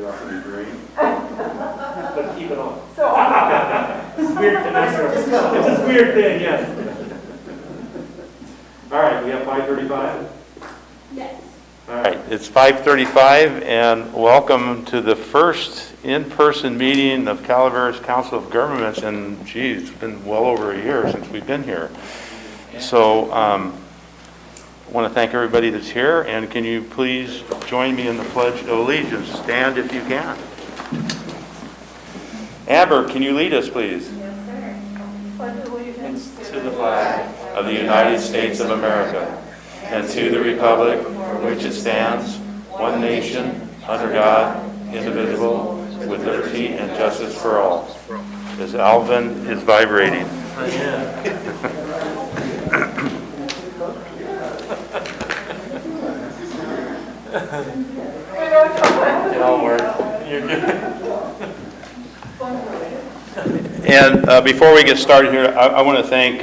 get off of your green. But keep it on. So It's a weird connection. It's a weird thing, yes. All right, we have 5:35? yes. All right, it's 5:35, and welcome to the first in-person meeting of Calaveras Council of Governments, and geez, it's been well over a year since we've been here. So I want to thank everybody that's here, and can you please join me in the Pledge of Allegiance? Stand if you can. Amber, can you lead us, please? Yes, sir. Pledge allegiance To the flag of the United States of America, and to the republic for which it stands, one nation, under God, indivisible, with liberty and justice for all. As Alvin is vibrating. It all works. You're good. And before we get started here, I want to thank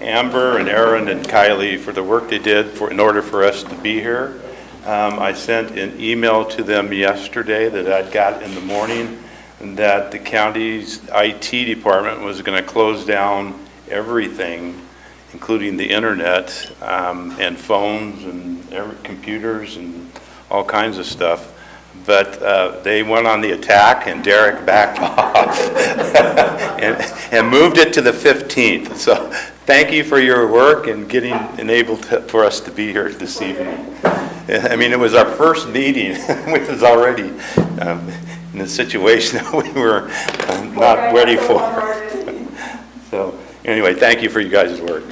Amber and Aaron and Kylie for the work they did in order for us to be here. I sent an email to them yesterday that I got in the morning that the county's IT department was going to close down everything, including the internet and phones and computers and all kinds of stuff. But they went on the attack, and Derek backed off and moved it to the 15th. So thank you for your work and getting enabled for us to be here this evening. I mean, it was our first meeting, which was already in a situation that we were not ready for. So anyway, thank you for you guys' work.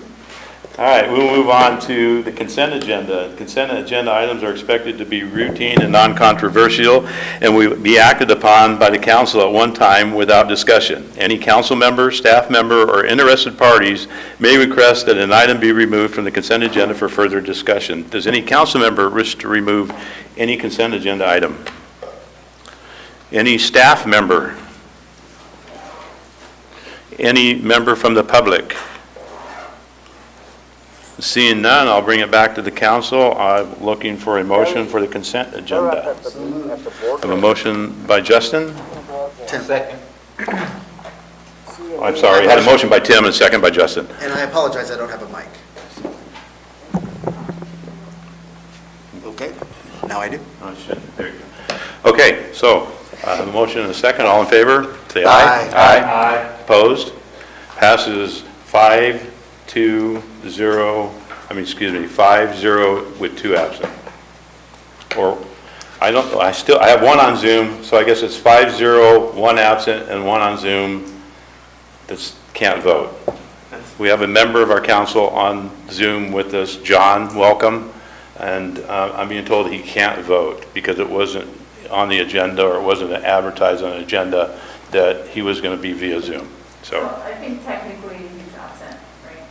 All right, we'll move on to the consent agenda. Consent agenda items are expected to be routine and non-controversial and will be acted upon by the council at one time without discussion. Any council member, staff member, or interested parties may request that an item be removed from the consent agenda for further discussion. Does any council member wish to remove any consent agenda item? Any staff member? Any member from the public? Seeing none, I'll bring it back to the council. I'm looking for a motion for the consent agenda. I have a motion by Justin. Tim. Second. I'm sorry, I had a motion by Tim and a second by Justin. And I apologize, I don't have a mic. Okay, now I do. Oh, shit. There you go. Okay, so I have a motion and a second. All in favor? Say aye. Aye. Aye. Opposed? Passes 5-0. 5-0 with 2 absent. Or I don't know. I have 1 on Zoom, so I guess it's 5-0, 1 absent, and 1 on Zoom that can't vote. We have a member of our council on Zoom with us, John. Welcome. And I'm being told he can't vote because it wasn't on the agenda or it wasn't advertised on the agenda that he was going to be via Zoom. So Well, I think technically he's absent, right?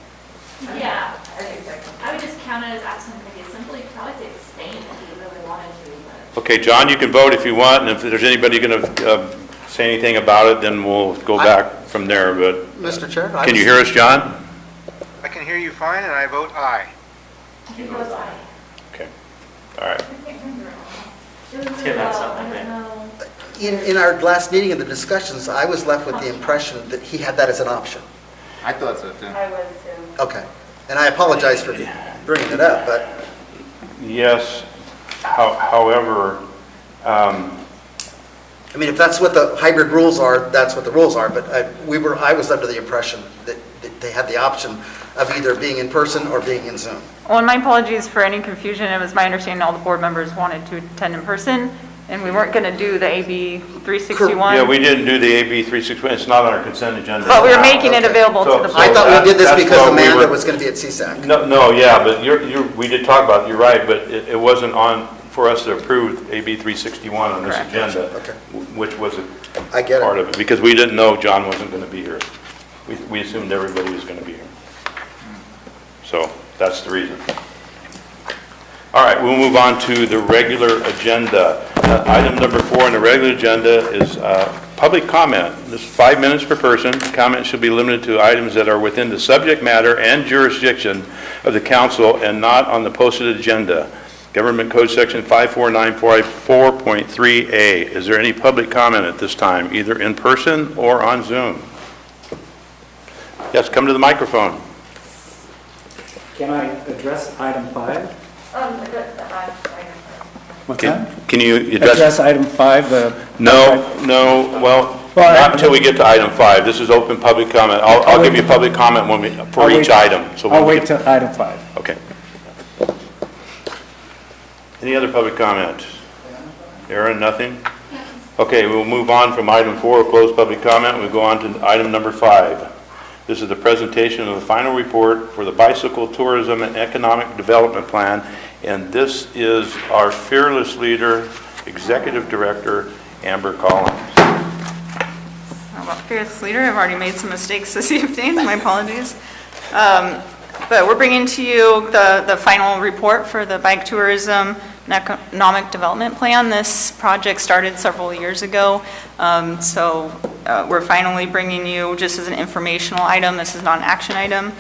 Yeah, I think technically. I would just count it as absent because he simply probably to abstain if he really wanted to. But okay, John, you can vote if you want, and if there's anybody going to say anything about it, then we'll go back from there. But Mr. Chair? can you hear us, John? I can hear you fine, and I vote aye. he goes aye. Okay. All right. I can't remember. Tim had something, I don't know. In our last meeting of the discussions, I was left with the impression that he had that as an option. I thought so, too. I was too. Okay. And I apologize for bringing it up, but Yes. However, I mean, if that's what the hybrid rules are, that's what the rules are. But I was under the impression that they had the option of either being in person or being in Zoom. Well, and my apologies for any confusion. It was my understanding all the board members wanted to attend in person, and we weren't going to do the AB 361. yeah, we didn't do the AB 361. It's not on our consent agenda. But we were making it Okay. available to the So- I board. thought we did this that's because what we Amanda were- was going to be at CSAC. No, yeah, but we did talk about it, you're right, but it wasn't on for us to approve AB 361 on this Correct. agenda, Okay. which was I get part it. of it, because we didn't know John wasn't going to be here. We assumed everybody was going to be here. So that's the reason. All right, we'll move on to the regular agenda. Item number 4 on the regular agenda is public comment. This is 5 minutes per person. Comments should be limited to items that are within the subject matter and jurisdiction of the council and not on the posted agenda. Government Code Section 54954.3A. Is there any public comment at this time, either in person or on Zoom? Yes, come to the microphone. Can I address item 5? What's that? Can you Address item 5, No, well, not until we get to item 5. This is open public comment. I'll give you public comment for each item. So I'll wait till item 5. Okay. Any other public comment? Aaron, nothing? Okay, we'll move on from item 4, closed public comment. We'll go on to item number 5. This is the presentation of the final report for the Bicycle Tourism and Economic Development Plan, and this is our fearless leader, Executive Director, Amber Collins. Well, fearless leader, I've already made some mistakes this evening, my apologies. But we're bringing to you the final report for the Bike Tourism and Economic Development Plan. This project started several years ago, so we're finally bringing you, just as an informational item, this is not an action item,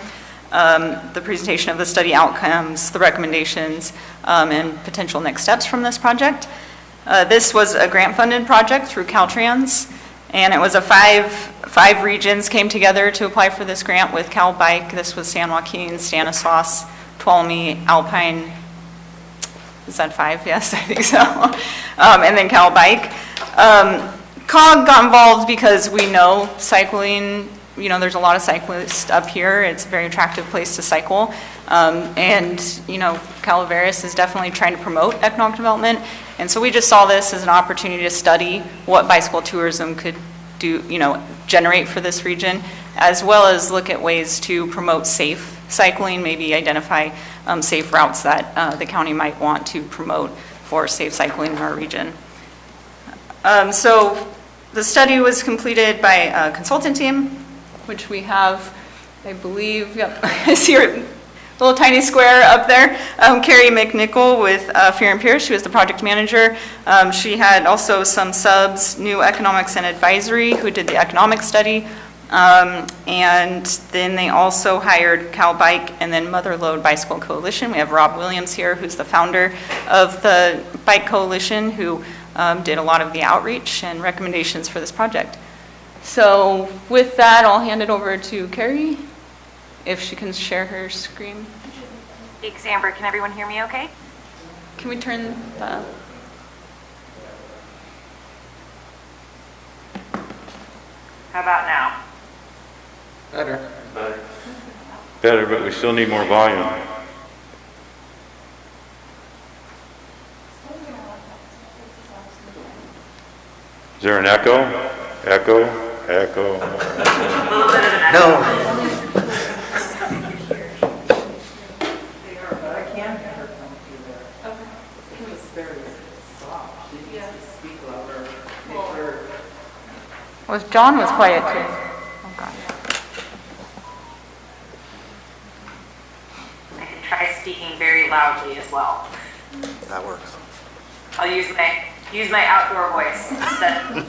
the presentation of the study outcomes, the recommendations, and potential next steps from this project. This was a grant-funded project through Caltrans, and it was five regions came together to apply for this grant with Cal Bike. This was San Joaquin, Stanislaus, Tuolumne, Alpine. Is that 5? Yes, I think so. And then Cal Bike. COG got involved because we know cycling, there's a lot of cyclists up here. It's a very attractive place to cycle. And Calaveras is definitely trying to promote economic development. And so we just saw this as an opportunity to study what bicycle tourism could do, generate for this region, as well as look at ways to promote safe cycling, maybe identify safe routes that the county might want to promote for safe cycling in our region. So the study was completed by a consultant team, which we have, I believe, yep, I see her little tiny square up there. Carrie McNichol with Fear and Pierce, she was the project manager. She had also some subs, New Economics and Advisory, who did the economic study. And then they also hired Cal Bike and then Motherload Bicycle Coalition. We have Rob Williams here, who's the founder of the Bike Coalition, who did a lot of the outreach and recommendations for this project. So with that, I'll hand it over to Carrie, if she can share her screen. Thanks, Amber. Can everyone hear me okay? Can we turn the... How about now? Better. Better, but we still need more volume. Is there an echo? Echo? Echo? No. John was quiet too. Oh, God. I can try speaking very loudly as well. That works. I'll use my outdoor voice instead.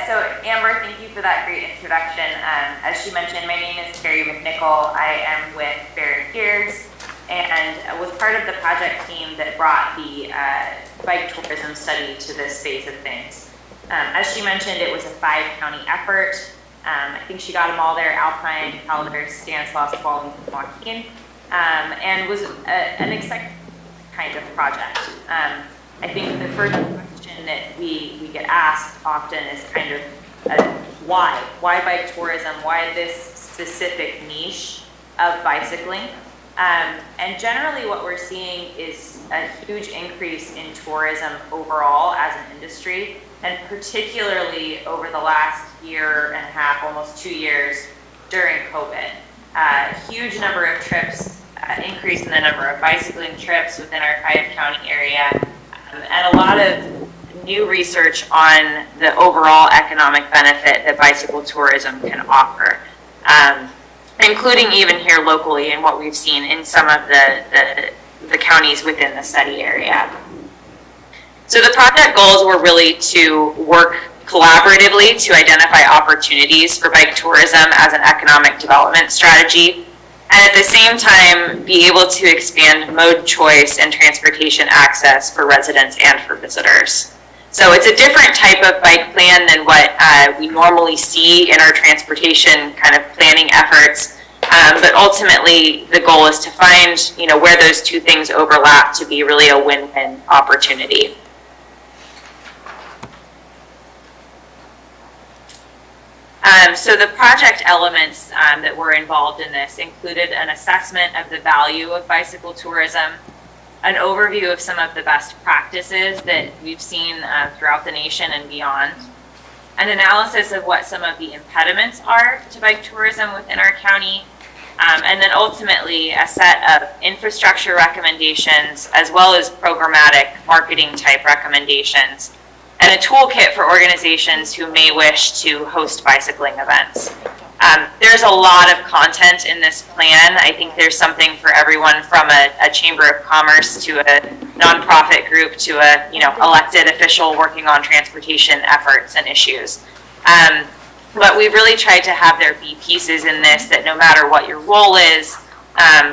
So Amber, thank you for that great introduction. As she mentioned, my name is Carrie McNichol. I am with Ferry and was part of the project team that brought the bike tourism study to this phase of things. As she mentioned, it was a 5-county effort. I think she got them all there: Alpine, Calaveras, Stanislaus, Tuolumne, and Joaquin, and was an exciting kind of project. I think the first question that we get asked often is kind of why? Why bike tourism? Why this specific niche of bicycling? And generally what we're seeing is a huge increase in tourism overall as an industry, and particularly over the last year and a half, almost 2 years during COVID. Huge number of trips, increase in the number of bicycling trips within our 5-county area, and a lot of new research on the overall economic benefit that bicycle tourism can offer, including even here locally and what we've seen in some of the counties within the study area. So the project goals were really to work collaboratively to identify opportunities for bike tourism as an economic development strategy. and at the same time be able to expand mode choice and transportation access for residents and for visitors. So it's a different type of bike plan than what we normally see in our transportation kind of planning efforts. But ultimately, the goal is to find, where those two things overlap to be really a win-win opportunity. So the project elements that were involved in this included an assessment of the value of bicycle tourism, an overview of some of the best practices that we've seen throughout the nation and beyond, an analysis of what some of the impediments are to bike tourism within our county, and then ultimately a set of infrastructure recommendations as well as programmatic marketing type recommendations, and a toolkit for organizations who may wish to host bicycling events. There's a lot of content in this plan. I think there's something for everyone from a chamber of commerce to a nonprofit group to a elected official working on transportation efforts and issues. But we've really tried to have there be pieces in this that no matter what your role is,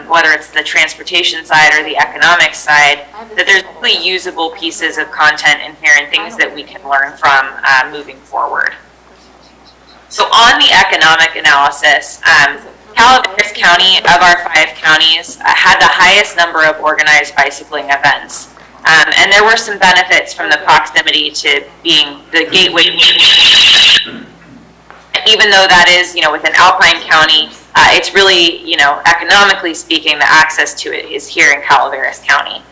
whether it's the transportation side or the economic side, that there's really usable pieces of content in here and things that we can learn from moving forward. So on the economic analysis, Calaveras County, of our 5 counties, had the highest number of organized bicycling events. And there were some benefits from the proximity to being the gateway. Even though that is, within Alpine County, it's really, economically speaking, the access to it is here in Calaveras County.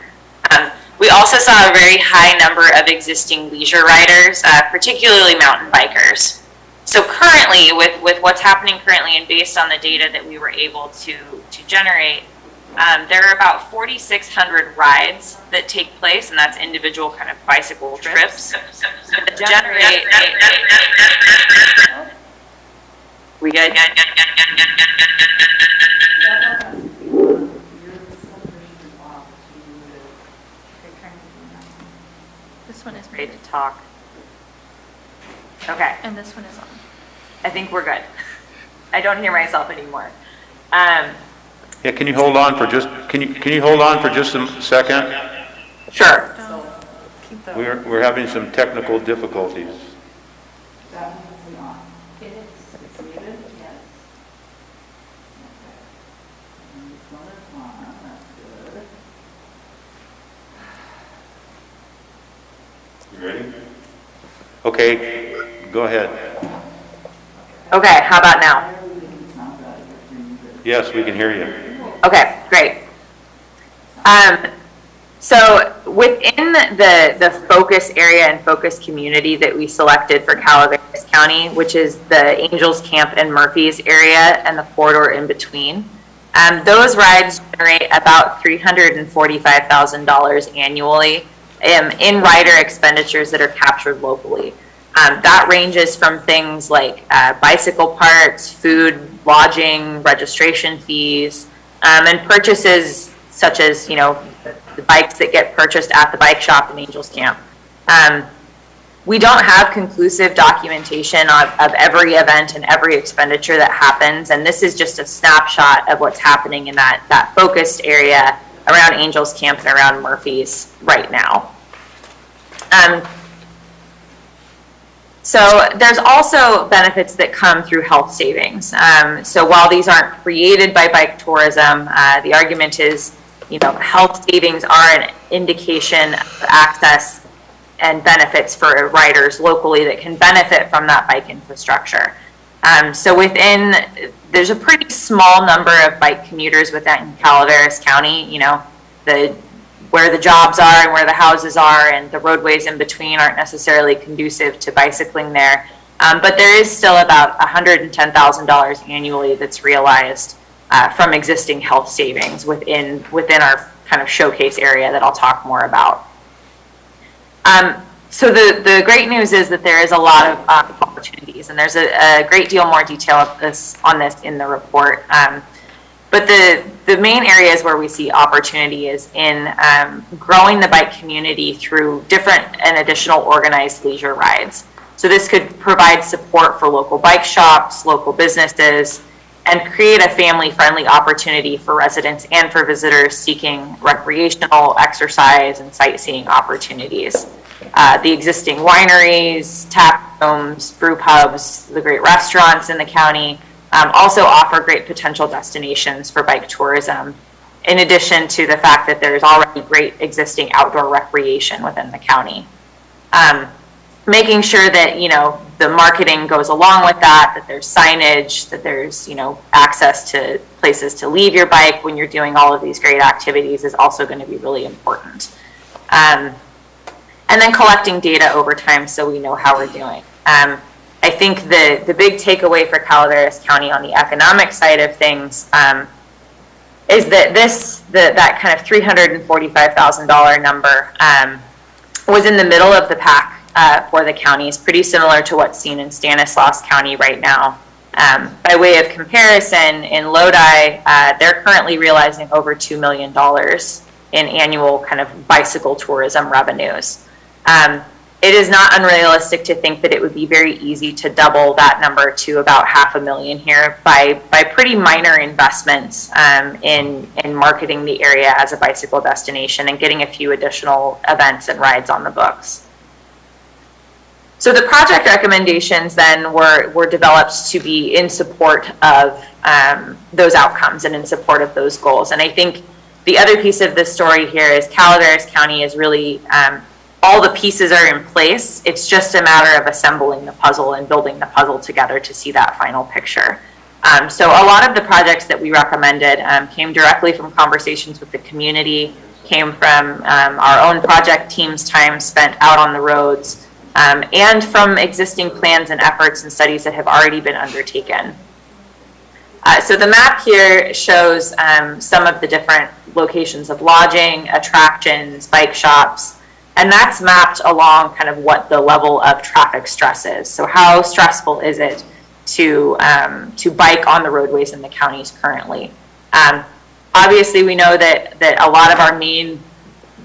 We also saw a very high number of existing leisure riders, particularly mountain bikers. So currently, with what's happening currently and based on the data that we were able to generate, there are about 4,600 rides that take place, and that's individual kind of bicycle trips. That generate we good? This one is Ready to talk. Okay. and this one is on. I think we're good. I don't hear myself anymore. Yeah, can you hold on for just, can you hold on for just a second? Sure. Keep the. We're having some technical difficulties. It is, it's muted, yes. And this one is on, that's good. You ready? Okay, go ahead. Okay, how about now? Yes, we can hear you. Okay, great. So within the focus area and focus community that we selected for Calaveras County, which is the Angels Camp and Murphy's area and the corridor in between, those rides generate about $345,000 annually in rider expenditures that are captured locally. That ranges from things like bicycle parts, food, lodging, registration fees, and purchases such as, the bikes that get purchased at the bike shop in Angels Camp. We don't have conclusive documentation of every event and every expenditure that happens, and this is just a snapshot of what's happening in that focused area around Angels Camp and around Murphy's right now. So there's also benefits that come through health savings. So while these aren't created by bike tourism, the argument is, health savings are an indication of access and benefits for riders locally that can benefit from that bike infrastructure. So there's a pretty small number of bike commuters within Calaveras County, where the jobs are and where the houses are, and the roadways in between aren't necessarily conducive to bicycling there. But there is still about $110,000 annually that's realized from existing health savings within our kind of showcase area that I'll talk more about. So the great news is that there is a lot of opportunities, and there's a great deal more detail on this in the report. But the main areas where we see opportunity is in growing the bike community through different and additional organized leisure rides. So this could provide support for local bike shops, local businesses, and create a family-friendly opportunity for residents and for visitors seeking recreational, exercise, and sightseeing opportunities. The existing wineries, tap rooms, brew pubs, the great restaurants in the county also offer great potential destinations for bike tourism, in addition to the fact that there's already great existing outdoor recreation within the county. Making sure that, the marketing goes along with that there's signage, that there's, access to places to leave your bike when you're doing all of these great activities is also going to be really important. And then collecting data over time so we know how we're doing. I think the big takeaway for Calaveras County on the economic side of things is that that kind of $345,000 number was in the middle of the pack for the county. Is pretty similar to what's seen in Stanislaus County right now. By way of comparison, in Lodi, they're currently realizing over $2 million in annual kind of bicycle tourism revenues. It is not unrealistic to think that it would be very easy to double that number to about $500,000 here by pretty minor investments in marketing the area as a bicycle destination and getting a few additional events and rides on the books. So the project recommendations then were developed to be in support of those outcomes and in support of those goals. And I think the other piece of this story here is Calaveras County is really, all the pieces are in place. It's just a matter of assembling the puzzle and building the puzzle together to see that final picture. So a lot of the projects that we recommended came directly from conversations with the community, came from our own project team's time spent out on the roads, and from existing plans and efforts and studies that have already been undertaken. So the map here shows some of the different locations of lodging, attractions, bike shops, and that's mapped along kind of what the level of traffic stress is. So how stressful is it to bike on the roadways in the counties currently? Obviously, we know that a lot of our main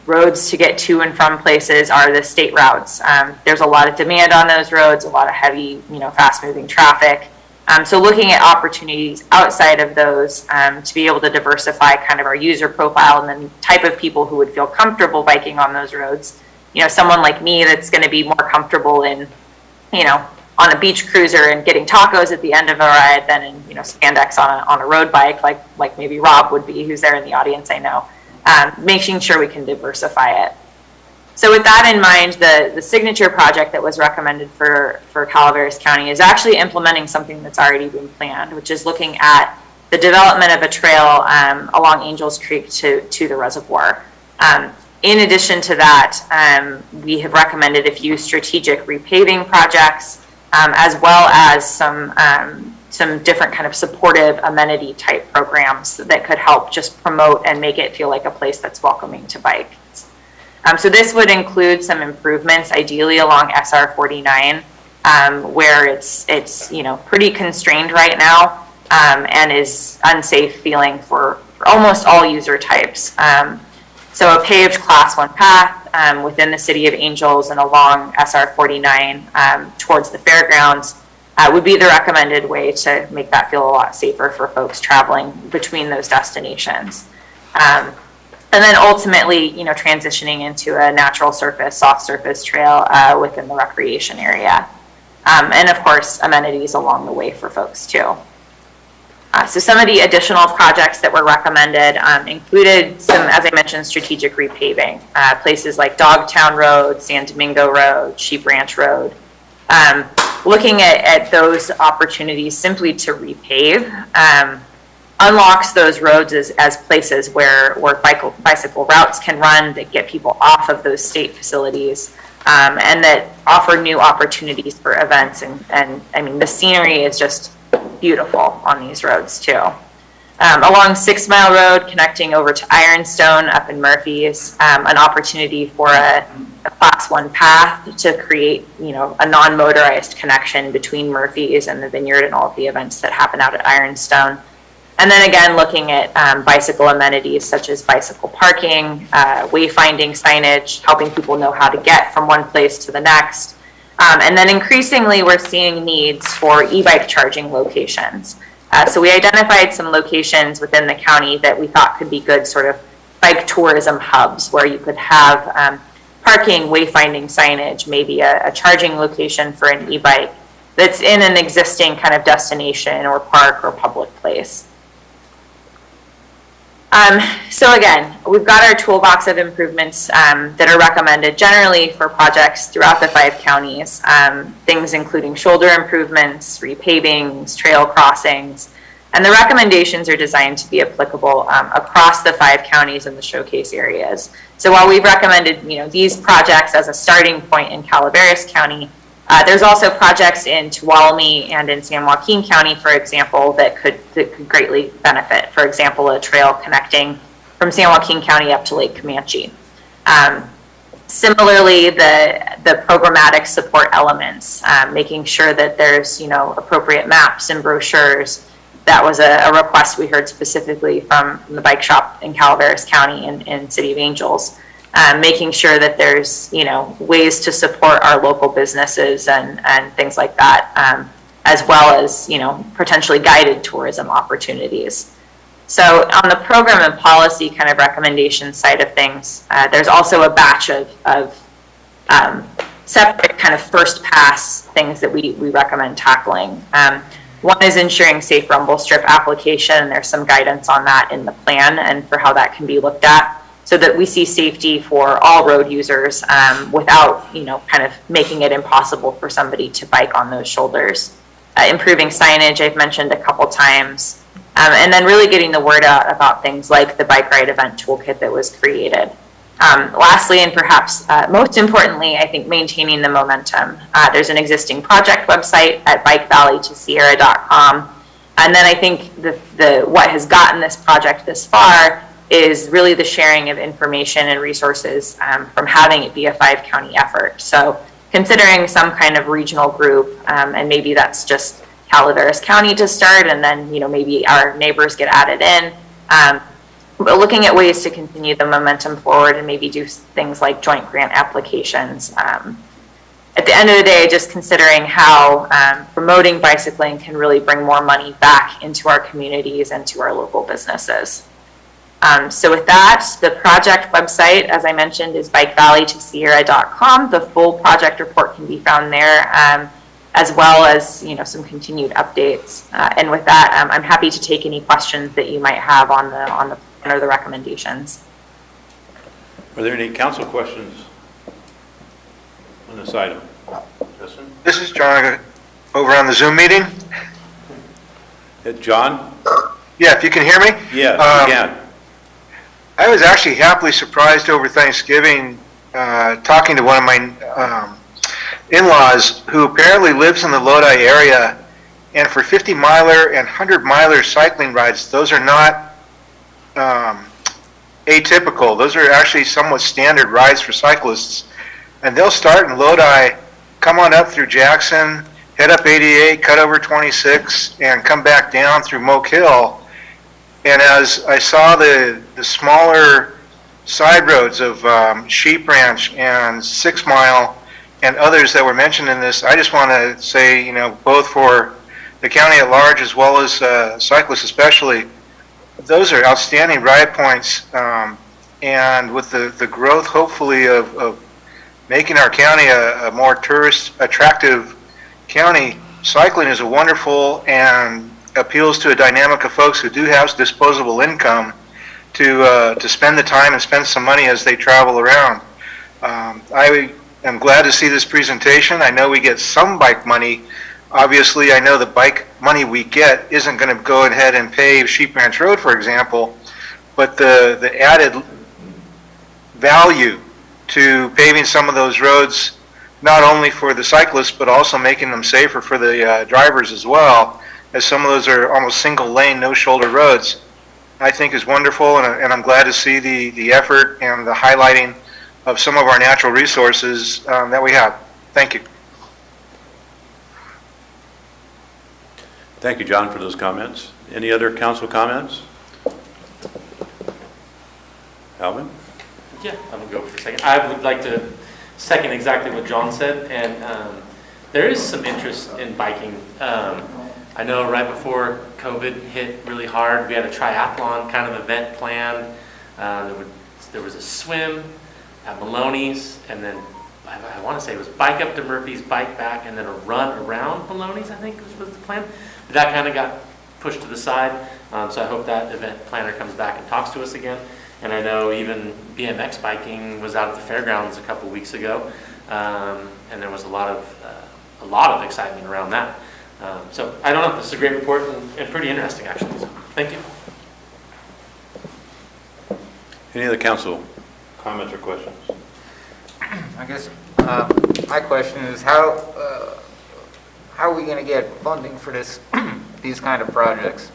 roads to get to and from places are the state routes. There's a lot of demand on those roads, a lot of heavy, fast-moving traffic. So looking at opportunities outside of those to be able to diversify kind of our user profile and then type of people who would feel comfortable biking on those roads. Someone like me that's going to be more comfortable in, on a beach cruiser and getting tacos at the end of a ride than in, spandex on a road bike like maybe Rob would be, who's there in the audience, I know. Making sure we can diversify it. So with that in mind, the signature project that was recommended for Calaveras County is actually implementing something that's already been planned, which is looking at the development of a trail along Angels Creek to the reservoir. In addition to that, we have recommended a few strategic repaving projects, as well as some different kind of supportive amenity type programs that could help just promote and make it feel like a place that's welcoming to bike. So this would include some improvements, ideally along SR 49, where it's pretty constrained right now and is unsafe feeling for almost all user types. So a paved Class 1 path within the City of Angels and along SR 49 towards the fairgrounds would be the recommended way to make that feel a lot safer for folks traveling between those destinations. And then ultimately, transitioning into a natural surface, soft surface trail within the recreation area. And of course, amenities along the way for folks too. So some of the additional projects that were recommended included some, as I mentioned, strategic repaving. Places like Dogtown Road, San Domingo Road, Sheep Ranch Road. Looking at those opportunities simply to repave unlocks those roads as places where bicycle routes can run that get people off of those state facilities and that offer new opportunities for events. And I mean, the scenery is just beautiful on these roads too. Along 6 Mile Road, connecting over to Ironstone up in Murphy's, an opportunity for a Class 1 path to create, a non-motorized connection between Murphy's and the Vineyard and all of the events that happen out at Ironstone. And then again, looking at bicycle amenities such as bicycle parking, wayfinding signage, helping people know how to get from one place to the next. And then increasingly, we're seeing needs for e-bike charging locations. So we identified some locations within the county that we thought could be good sort of bike tourism hubs where you could have parking, wayfinding signage, maybe a charging location for an e-bike that's in an existing kind of destination or park or public place. So again, we've got our toolbox of improvements that are recommended generally for projects throughout the 5 counties, things including shoulder improvements, repavings, trail crossings, and the recommendations are designed to be applicable across the 5 counties and the showcase areas. So while we've recommended these projects as a starting point in Calaveras County, there's also projects in Tuolumne and in San Joaquin County, for example, that could greatly benefit. For example, a trail connecting from San Joaquin County up to Lake Comanche. Similarly, the programmatic support elements, making sure that there's appropriate maps and brochures. That was a request we heard specifically from the bike shop in Calaveras County in City of Angels. Making sure that there's, ways to support our local businesses and things like that, as well as, potentially guided tourism opportunities. So on the program and policy kind of recommendation side of things, there's also a batch of separate kind of first pass things that we recommend tackling. One is ensuring safe rumble strip application, and there's some guidance on that in the plan and for how that can be looked at, so that we see safety for all road users without, kind of making it impossible for somebody to bike on those shoulders. Improving signage, I've mentioned a couple times, and then really getting the word out about things like the bike ride event toolkit that was created. Lastly, and perhaps most importantly, I think maintaining the momentum. There's an existing project website at bikevalleytosierra.com. And then I think what has gotten this project this far is really the sharing of information and resources from having it be a 5-county effort. So considering some kind of regional group, and maybe that's just Calaveras County to start, and then maybe our neighbors get added in. But looking at ways to continue the momentum forward and maybe do things like joint grant applications. At the end of the day, just considering how promoting bicycling can really bring more money back into our communities and to our local businesses. So with that, the project website, as I mentioned, is bikevalleytosierra.com. The full project report can be found there, as well as some continued updates. And with that, I'm happy to take any questions that you might have on the plan or the recommendations. Are there any council questions on this item? Justin? This is John over on the Zoom meeting. John? Yeah, if you can hear me? Yes, you can. I was actually happily surprised over Thanksgiving talking to one of my in-laws who apparently lives in the Lodi area, and for 50-miler and 100-miler cycling rides, those are not atypical. Those are actually somewhat standard rides for cyclists. And they'll start in Lodi, come on up through Jackson, head up 88, cut over 26, and come back down through Moke Hill. And as I saw the smaller side roads of Sheep Ranch and 6 Mile and others that were mentioned in this, I just want to say, both for the county at large as well as cyclists especially, those are outstanding ride points. And with the growth, hopefully, of making our county a more tourist attractive county, cycling is a wonderful and appeals to a dynamic of folks who do have disposable income to spend the time and spend some money as they travel around. I am glad to see this presentation. I know we get some bike money. Obviously, I know the bike money we get isn't going to go ahead and pave Sheep Ranch Road, for example, but the added value to paving some of those roads, not only for the cyclists, but also making them safer for the drivers as well, as some of those are almost single lane, no shoulder roads, I think is wonderful, and I'm glad to see the effort and the highlighting of some of our natural resources that we have. Thank you. Thank you, John, for those comments. Any other council comments? Alvin? Yeah, I'm going to go for a second. I would like to second exactly what John said, and there is some interest in biking. I know right before COVID hit really hard, we had a triathlon kind of event planned. There was a swim at Maloney's, and then I want to say it was bike up to Murphy's, bike back, and then a run around Maloney's, I think was the plan. But that kind of got pushed to the side, so I hope that event planner comes back and talks to us again. And I know even BMX biking was out at the fairgrounds a couple weeks ago, and there was a lot of excitement around that. So I don't know, this is a great report and pretty interesting actually, so thank you. Any other council comments or questions? I guess my question is how are we going to get funding for these kind of projects?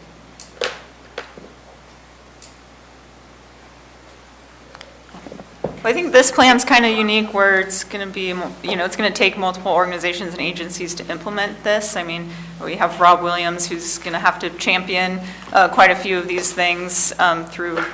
I think this plan's kind of unique where it's going to be, it's going to take multiple organizations and agencies to implement this. I mean, we have Rob Williams who's going to have to champion quite a few of these things through,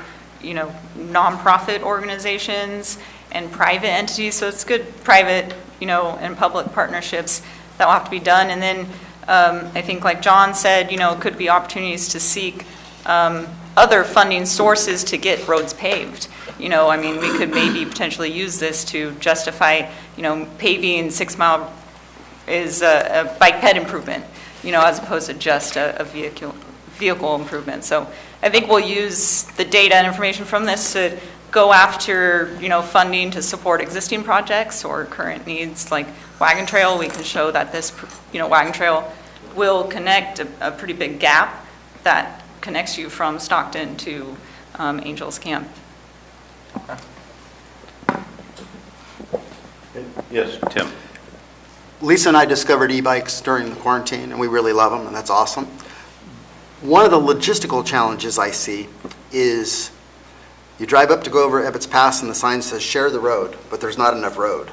nonprofit organizations and private entities. So it's good private, and public partnerships that will have to be done. And then I think like John said, it could be opportunities to seek other funding sources to get roads paved. We could maybe potentially use this to justify, paving 6 Mile is a bike ped improvement, as opposed to just a vehicle improvement. So I think we'll use the data and information from this to go after, funding to support existing projects or current needs like Wagon Trail. We can show that this, Wagon Trail will connect a pretty big gap that connects you from Stockton to Angels Camp. Yes, Tim. Lisa and I discovered e-bikes during the quarantine, and we really love them, and that's awesome. One of the logistical challenges I see is you drive up to go over Ebbets Pass, and the sign says share the road, but there's not enough road.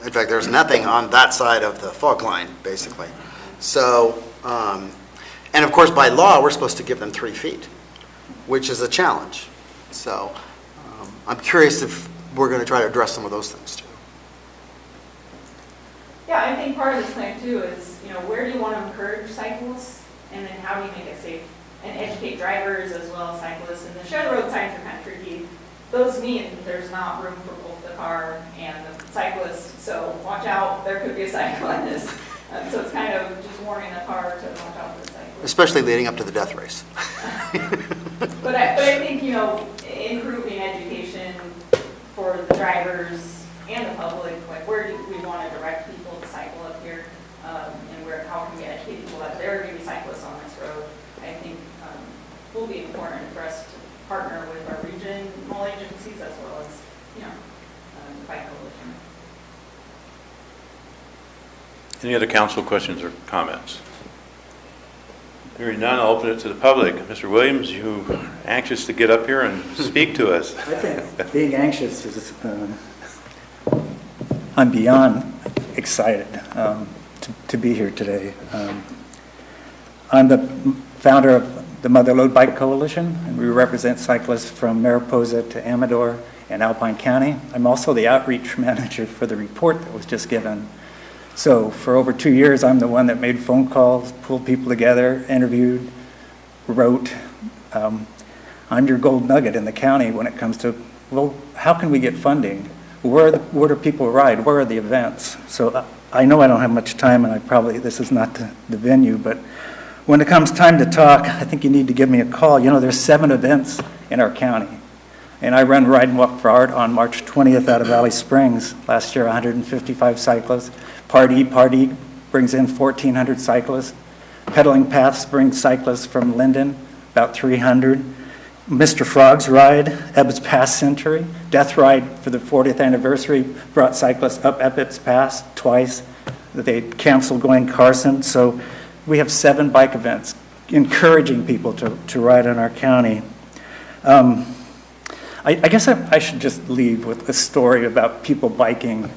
In fact, there's nothing on that side of the fog line, basically. So, and of course, by law, we're supposed to give them 3 feet, which is a challenge. So I'm curious if we're going to try to address some of those things too. Yeah, I think part of this plan too is, where do you want to encourage cyclists, and then how do you make it safe and educate drivers as well as cyclists. And the share the road signs are kind of tricky. Those mean there's not room for both the car and the cyclist, so watch out, there could be a cyclist. So it's kind of just warning the car to watch out for the cyclist. Especially leading up to the death race. But I think, improving education for the drivers and the public, like where do we want to direct people to cycle up here, and how can we educate people that there are going to be cyclists on this road, I think will be important for us to partner with our regional agencies as well as, the bike coalition. Any other council questions or comments? Hearing none, I'll open it to the public. Mr. Williams, you anxious to get up here and speak to us? I think being anxious is, I'm beyond excited to be here today. I'm the founder of the Mother Lode Bike Coalition, and we represent cyclists from Mariposa to Amador and Alpine County. I'm also the outreach manager for the report that was just given. So for over 2 years, I'm the one that made phone calls, pulled people together, interviewed, wrote. I'm your gold nugget in the county when it comes to, well, how can we get funding? Where do people ride? Where are the events? So I know I don't have much time, and this is not the venue, but when it comes time to talk, I think you need to give me a call. There's 7 events in our county. And I run Ride and Walk for Art on March 20th out of Valley Springs. Last year, 155 cyclists. Party brings in 1,400 cyclists. Pedaling Paths brings cyclists from Linden, about 300. Mr. Frog's Ride, Ebbets Pass Century. Death Ride for the 40th anniversary brought cyclists up Ebbets Pass twice. They canceled going Carson. So we have 7 bike events encouraging people to ride in our county. I guess I should just leave with a story about people biking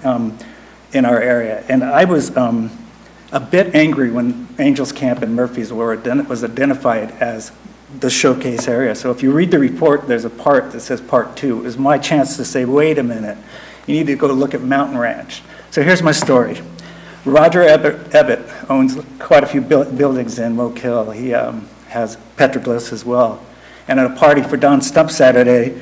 in our area. And I was a bit angry when Angels Camp and Murphy's was identified as the showcase area. So if you read the report, there's a part that says Part 2. It was my chance to say, wait a minute, you need to go look at Mountain Ranch. So here's my story. Roger Ebbett owns quite a few buildings in Oak Hill. He has petroglyphs as well. And at a party for Don Stump Saturday,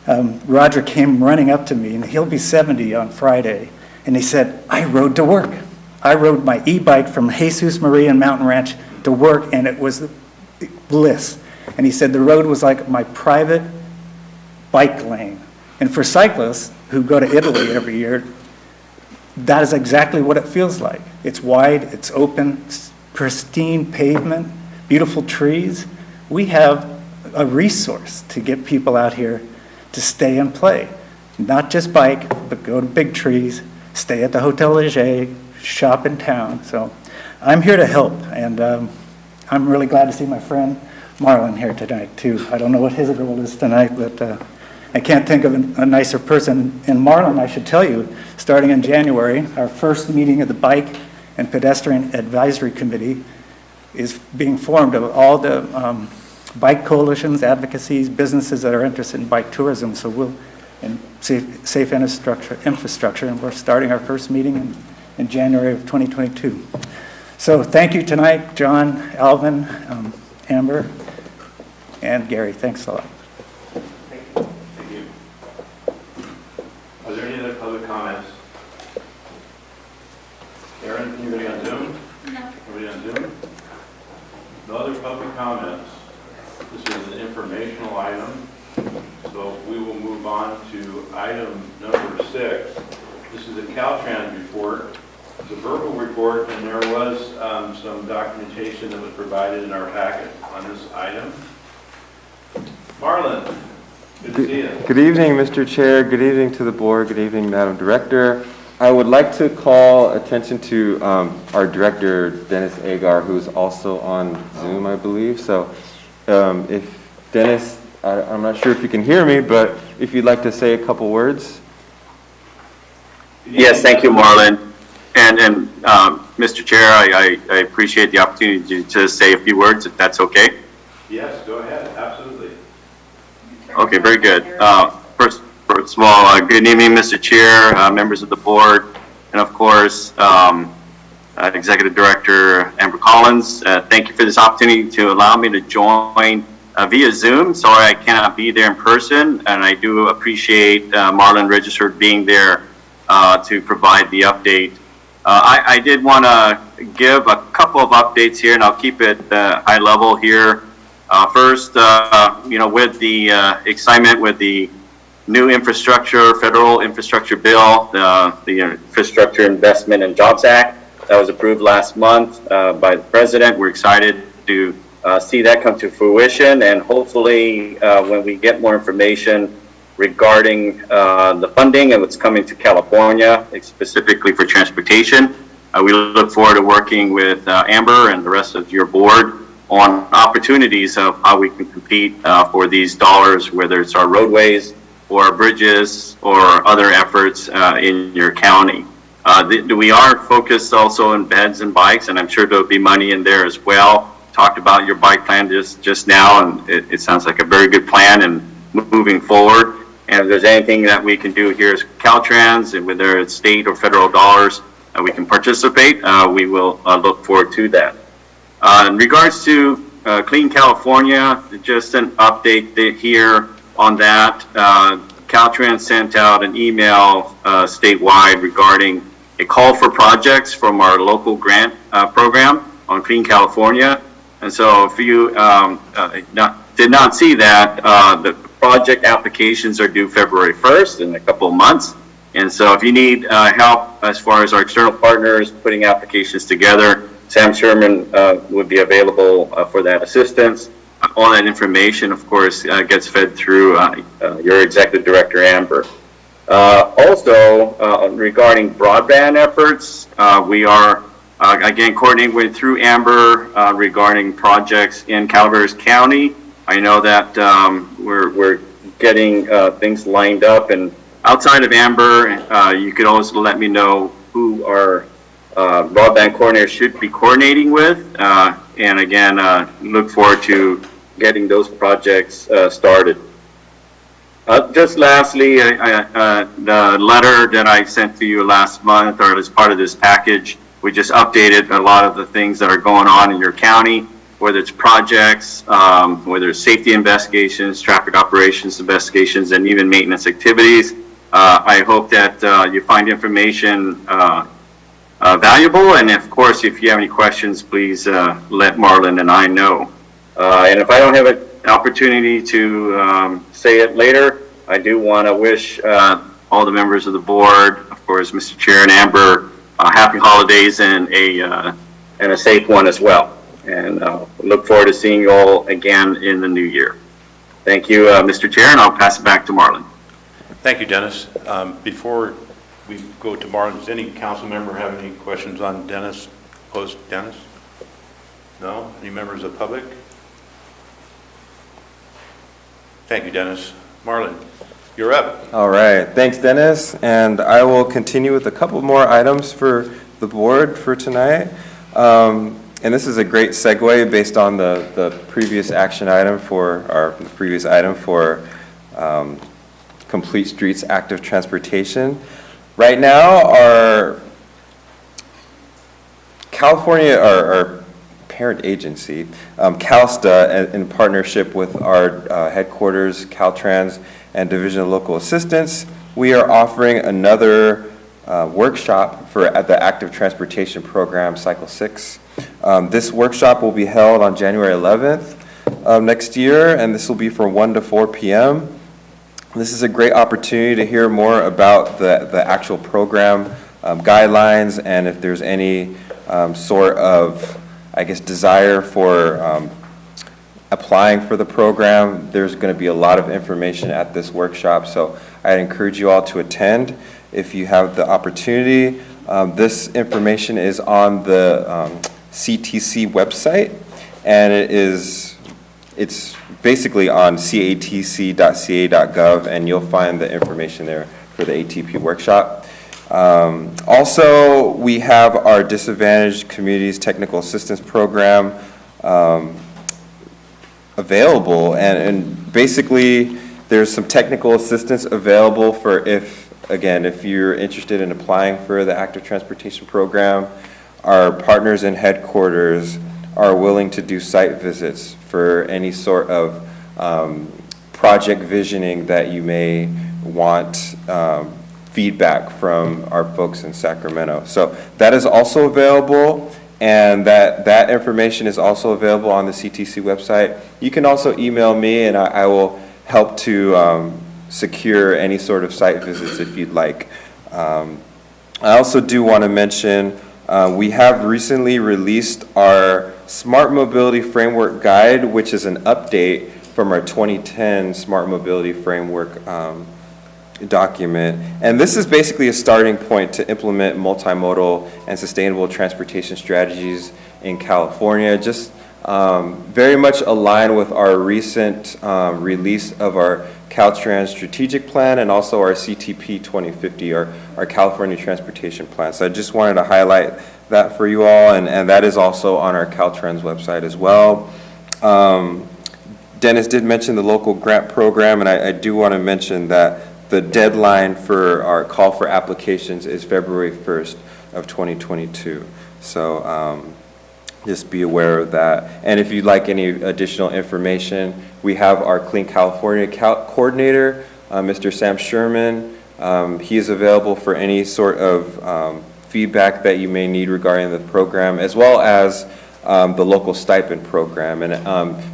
Roger came running up to me, and he'll be 70 on Friday, and he said, I rode to work. I rode my e-bike from Jesus Maria and Mountain Ranch to work, and it was bliss. And he said the road was like my private bike lane. And for cyclists who go to Italy every year, that is exactly what it feels like. It's wide, it's open, it's pristine pavement, beautiful trees. We have a resource to get people out here to stay and play. Not just bike, but go to big trees, stay at the Hotel Leger, shop in town. So I'm here to help, and I'm really glad to see my friend Marlon here tonight too. I don't know what his role is tonight, but I can't think of a nicer person. And Marlon, I should tell you, starting in January, our first meeting of the Bike and Pedestrian Advisory Committee is being formed of all the bike coalitions, advocacies, businesses that are interested in bike tourism. So we'll, and safe infrastructure, and we're starting our first meeting in January of 2022. So thank you tonight, John, Alvin, Amber, and Gary. Thanks a lot. Thank you. Are there any other public comments? Aaron, anybody on Zoom? No. Anybody on Zoom? No other public comments. This is an informational item, so we will move on to item number 6. This is a Caltrans report. It's a verbal report, and there was some documentation that was provided in our packet on this item. Marlon, good to see you. Good evening, Mr. Chair. Good evening to the board. Good evening, Madam Director. I would like to call attention to our director, Dennis Agar, who's also on Zoom, I believe. So if Dennis, I'm not sure if you can hear me, but if you'd like to say a couple words. Yes, thank you, Marlon. And Mr. Chair, I appreciate the opportunity to say a few words, if that's okay. Yes, go ahead. Absolutely. Okay, very good. First of all, good evening, Mr. Chair, members of the board, and of course, Executive Director Amber Collins. Thank you for this opportunity to allow me to join via Zoom. Sorry I cannot be there in person, and I do appreciate Marlon Registered being there to provide the update. I did want to give a couple of updates here, and I'll keep it high level here. First, with the excitement with the new federal infrastructure bill, the Infrastructure Investment and Jobs Act that was approved last month by the President. We're excited to see that come to fruition, and hopefully when we get more information regarding the funding and what's coming to California, specifically for transportation, we look forward to working with Amber and the rest of your board on opportunities of how we can compete for these dollars, whether it's our roadways or our bridges or other efforts in your county. We are focused also on beds and bikes, and I'm sure there'll be money in there as well. Talked about your bike plan just now, and it sounds like a very good plan and moving forward. And if there's anything that we can do here as Caltrans, and whether it's state or federal dollars, we can participate, we will look forward to that. In regards to Clean California, just an update here on that. Caltrans sent out an email statewide regarding a call for projects from our local grant program on Clean California. And so if you did not see that, the project applications are due February 1st in a couple of months. And so if you need help as far as our external partners putting applications together, Sam Sherman would be available for that assistance. All that information, of course, gets fed through your Executive Director, Amber. Also, regarding broadband efforts, we are, again, coordinating through Amber regarding projects in Calaveras County. I know that we're getting things lined up, and outside of Amber, you could also let me know who our broadband coordinator should be coordinating with, and again, look forward to getting those projects started. Just lastly, the letter that I sent to you last month, or as part of this package, We just updated a lot of the things that are going on in your county, whether it's projects, whether it's safety investigations, traffic operations investigations, and even maintenance activities. I hope that you find information valuable, and of course, if you have any questions, please let Marlon and I know. And if I don't have an opportunity to say it later, I do want to wish all the members of the board, of course, Mr. Chair and Amber, happy holidays and a safe one as well. And look forward to seeing you all again in the new year. Thank you, Mr. Chair, and I'll pass it back to Marlon. Thank you, Dennis. Before we go to Marlon, does any council member have any questions on Dennis, post Dennis? No? Any members of the public? Thank you, Dennis. Marlon, you're up. All right, thanks, Dennis. And I will continue with a couple more items for the board for tonight. And this is a great segue based on the previous action item for Complete Streets Active Transportation. Right now, our California, our parent agency, CalSTA, in partnership with our headquarters, Caltrans, and Division of Local Assistance, we are offering another workshop at the Active Transportation Program, Cycle 6. This workshop will be held on January 11th of next year, and this will be from 1 to 4 p.m. This is a great opportunity to hear more about the actual program guidelines, and if there's any sort of, I guess, desire for applying for the program. There's going to be a lot of information at this workshop, so I'd encourage you all to attend if you have the opportunity. This information is on the CTC website, and it's basically on catc.ca.gov, and you'll find the information there for the ATP workshop. Also, we have our Disadvantaged Communities Technical Assistance Program available, and basically there's some technical assistance available for if you're interested in applying for the Active Transportation Program. Our partners in headquarters are willing to do site visits for any sort of project visioning that you may want feedback from our folks in Sacramento. So that is also available, and that information is also available on the CTC website. You can also email me, and I will help to secure any sort of site visits if you'd like. I also do want to mention we have recently released our Smart Mobility Framework Guide, which is an update from our 2010 Smart Mobility Framework document. And this is basically a starting point to implement multimodal and sustainable transportation strategies in California. Just very much aligned with our recent release of our Caltrans Strategic Plan and also our CTP 2050, our California Transportation Plan. So I just wanted to highlight that for you all, and that is also on our Caltrans website as well. Dennis did mention the local grant program, and I do want to mention that the deadline for our call for applications is February 1st of 2022. So just be aware of that. And if you'd like any additional information, we have our Clean California coordinator, Mr. Sam Sherman. He is available for any sort of feedback that you may need regarding the program, as well as the local stipend program. And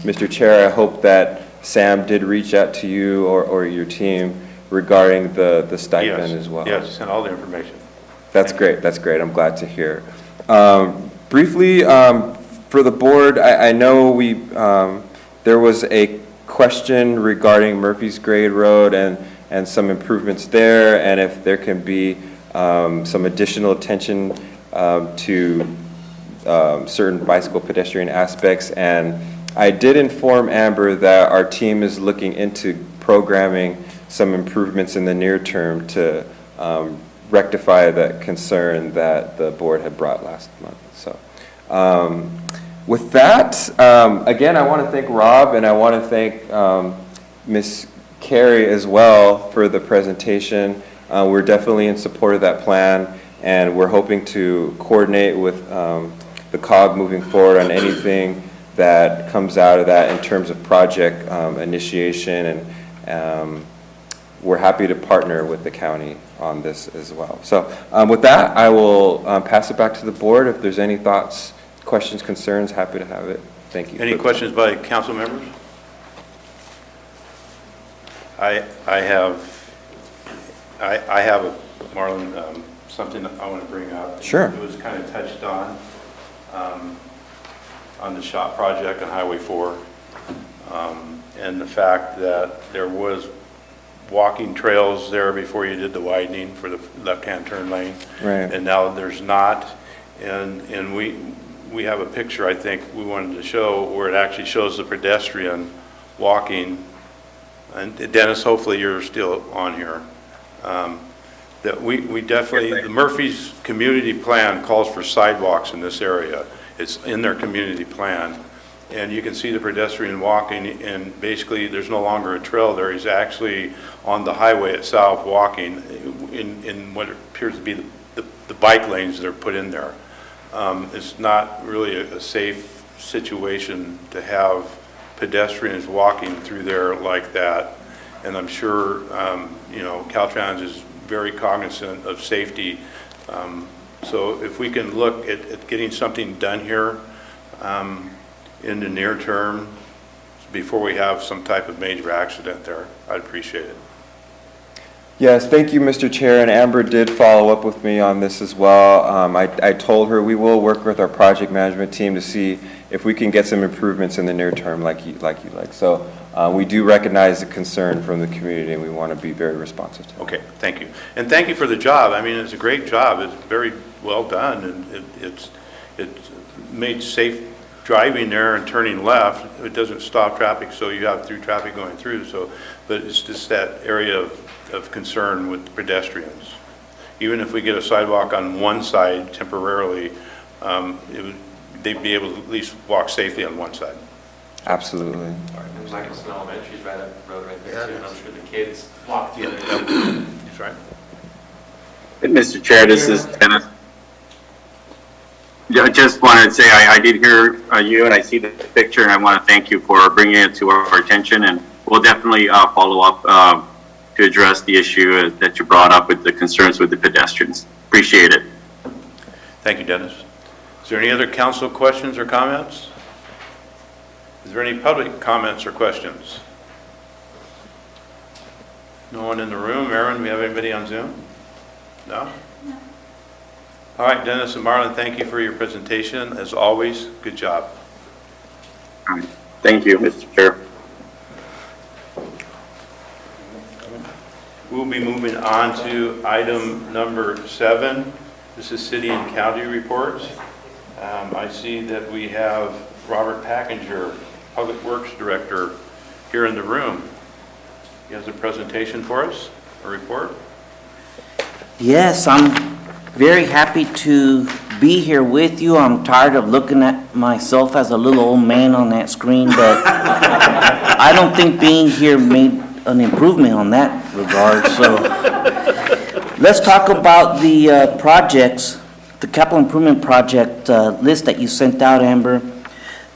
Mr. Chair, I hope that Sam did reach out to you or your team regarding the stipend as well. Yes, and all the information. That's great. That's great. I'm glad to hear. Briefly, for the board, I know there was a question regarding Murphy's Grade Road and some improvements there, and if there can be some additional attention to certain bicycle pedestrian aspects. And I did inform Amber that our team is looking into programming some improvements in the near term to rectify that concern that the board had brought last month. So with that, again, I want to thank Rob, and I want to thank Ms. Carey as well for the presentation. We're definitely in support of that plan, and we're hoping to coordinate with the COG moving forward on anything that comes out of that in terms of project initiation, and we're happy to partner with the county on this as well. So with that, I will pass it back to the board. If there's any thoughts, questions, concerns, happy to have it. Thank you. Any questions by council members? I have Marlon, something that I want to bring up. Sure. It was kind of touched on the shop project on Highway 4, and the fact that there was walking trails there before you did the widening for the left-hand turn lane. Right. And now there's not, and we have a picture I think we wanted to show where it actually shows the pedestrian walking. And Dennis, hopefully you're still on here. That we definitely, the Murphy's community plan calls for sidewalks in this area. It's in their community plan. And you can see the pedestrian walking, and basically there's no longer a trail there. He's actually on the highway itself walking in what appears to be the bike lanes that are put in there. It's not really a safe situation to have pedestrians walking through there like that. And I'm sure, Caltrans is very cognizant of safety. So if we can look at getting something done here in the near term, before we have some type of major accident there, I'd appreciate it. Yes, thank you, Mr. Chair, and Amber did follow up with me on this as well. I told her we will work with our project management team to see if we can get some improvements in the near term like you like. So we do recognize the concern from the community, and we want to be very responsive to it. Okay, thank you. And thank you for the job. I mean, it's a great job. It's very well done, and it's made safe driving there and turning left. It doesn't stop traffic, so you have through traffic going through. So, but it's just that area of concern with pedestrians. Even if we get a sidewalk on one side temporarily, they'd be able to at least walk safely on one side. Absolutely. And Michelson Elementary is right up the road right there too, and I'm sure the kids walk the other day. That's right. Mr. Chair, this is Dennis. Yeah, I just wanted to say I did hear you, and I see the picture, and I want to thank you for bringing it to our attention, and we'll definitely follow up to address the issue that you brought up with the concerns with the pedestrians. Appreciate it. Thank you, Dennis. Is there any other council questions or comments? Is there any public comments or questions? No one in the room. Aaron, we have anybody on Zoom? No? No. All right, Dennis and Marlon, thank you for your presentation. As always, good job. All right. Thank you, Mr. Chair. We'll be moving on to item number 7. This is city and county reports. I see that we have Robert Packinger, Public Works Director, here in the room. He has a presentation for us, a report. Yes, I'm very happy to be here with you. I'm tired of looking at myself as a little old man on that screen, but I don't think being here made an improvement on that regard. So let's talk about the projects, the capital improvement project list that you sent out, Amber.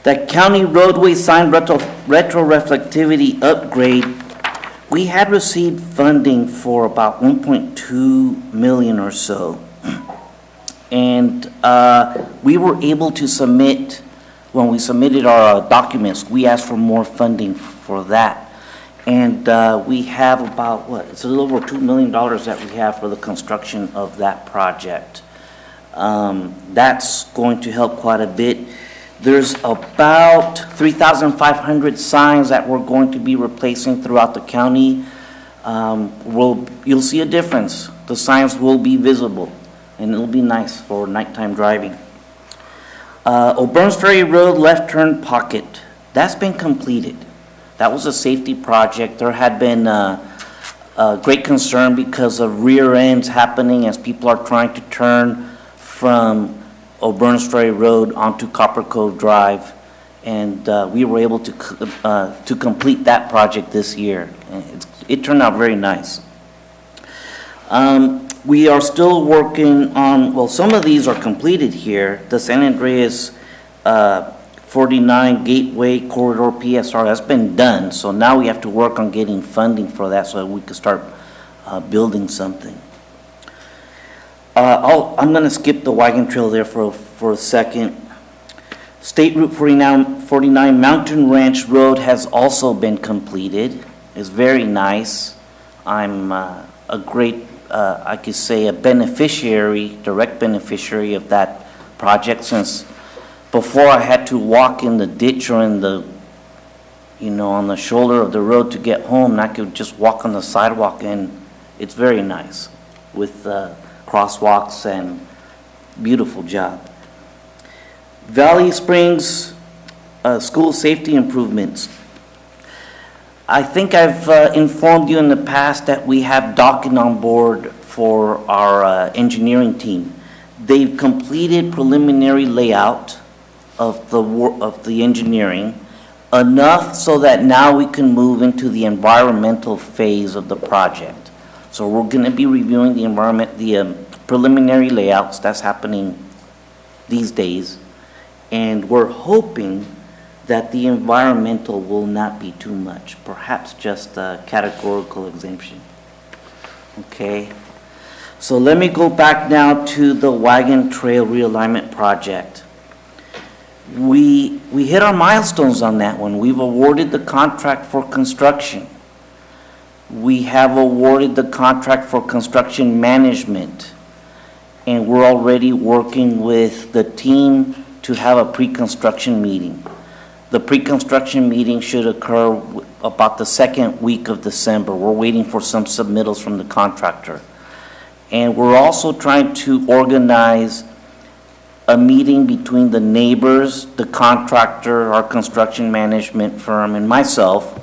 The county roadway sign retroreflectivity upgrade, we had received funding for about 1.2 million or so. And we were able to submit, when we submitted our documents, we asked for more funding for that. And we have about, it's a little over $2 million that we have for the construction of that project. That's going to help quite a bit. There's about 3,500 signs that we're going to be replacing throughout the county. You'll see a difference. The signs will be visible, and it'll be nice for nighttime driving. O'Burns Ferry Road left turn pocket, that's been completed. That was a safety project. There had been a great concern because of rear ends happening as people are trying to turn from O'Burns Ferry Road onto Copper Cove Drive, and we were able to complete that project this year. It turned out very nice. We are still working on, well, some of these are completed here. The San Andreas 49 Gateway Corridor PSR, that's been done. So now we have to work on getting funding for that so that we can start building something. I'm going to skip the wagon trail there for a second. State Route 49 Mountain Ranch Road has also been completed. It's very nice. I'm a great, I could say, a beneficiary, direct beneficiary of that project, since before I had to walk in the ditch or in the, on the shoulder of the road to get home, and I could just walk on the sidewalk, and it's very nice with crosswalks and beautiful job. Valley Springs school safety improvements. I think I've informed you in the past that we have Docking on board for our engineering team. They've completed preliminary layout of the engineering, enough so that now we can move into the environmental phase of the project. So we're going to be reviewing the preliminary layouts. That's happening these days. And we're hoping that the environmental will not be too much, perhaps just a categorical exemption. Okay, so let me go back now to the Wagon Trail Realignment Project. We hit our milestones on that one. We've awarded the contract for construction. We have awarded the contract for construction management, and we're already working with the team to have a pre-construction meeting. The pre-construction meeting should occur about the second week of December. We're waiting for some submittals from the contractor. And we're also trying to organize a meeting between the neighbors, the contractor, our construction management firm, and myself,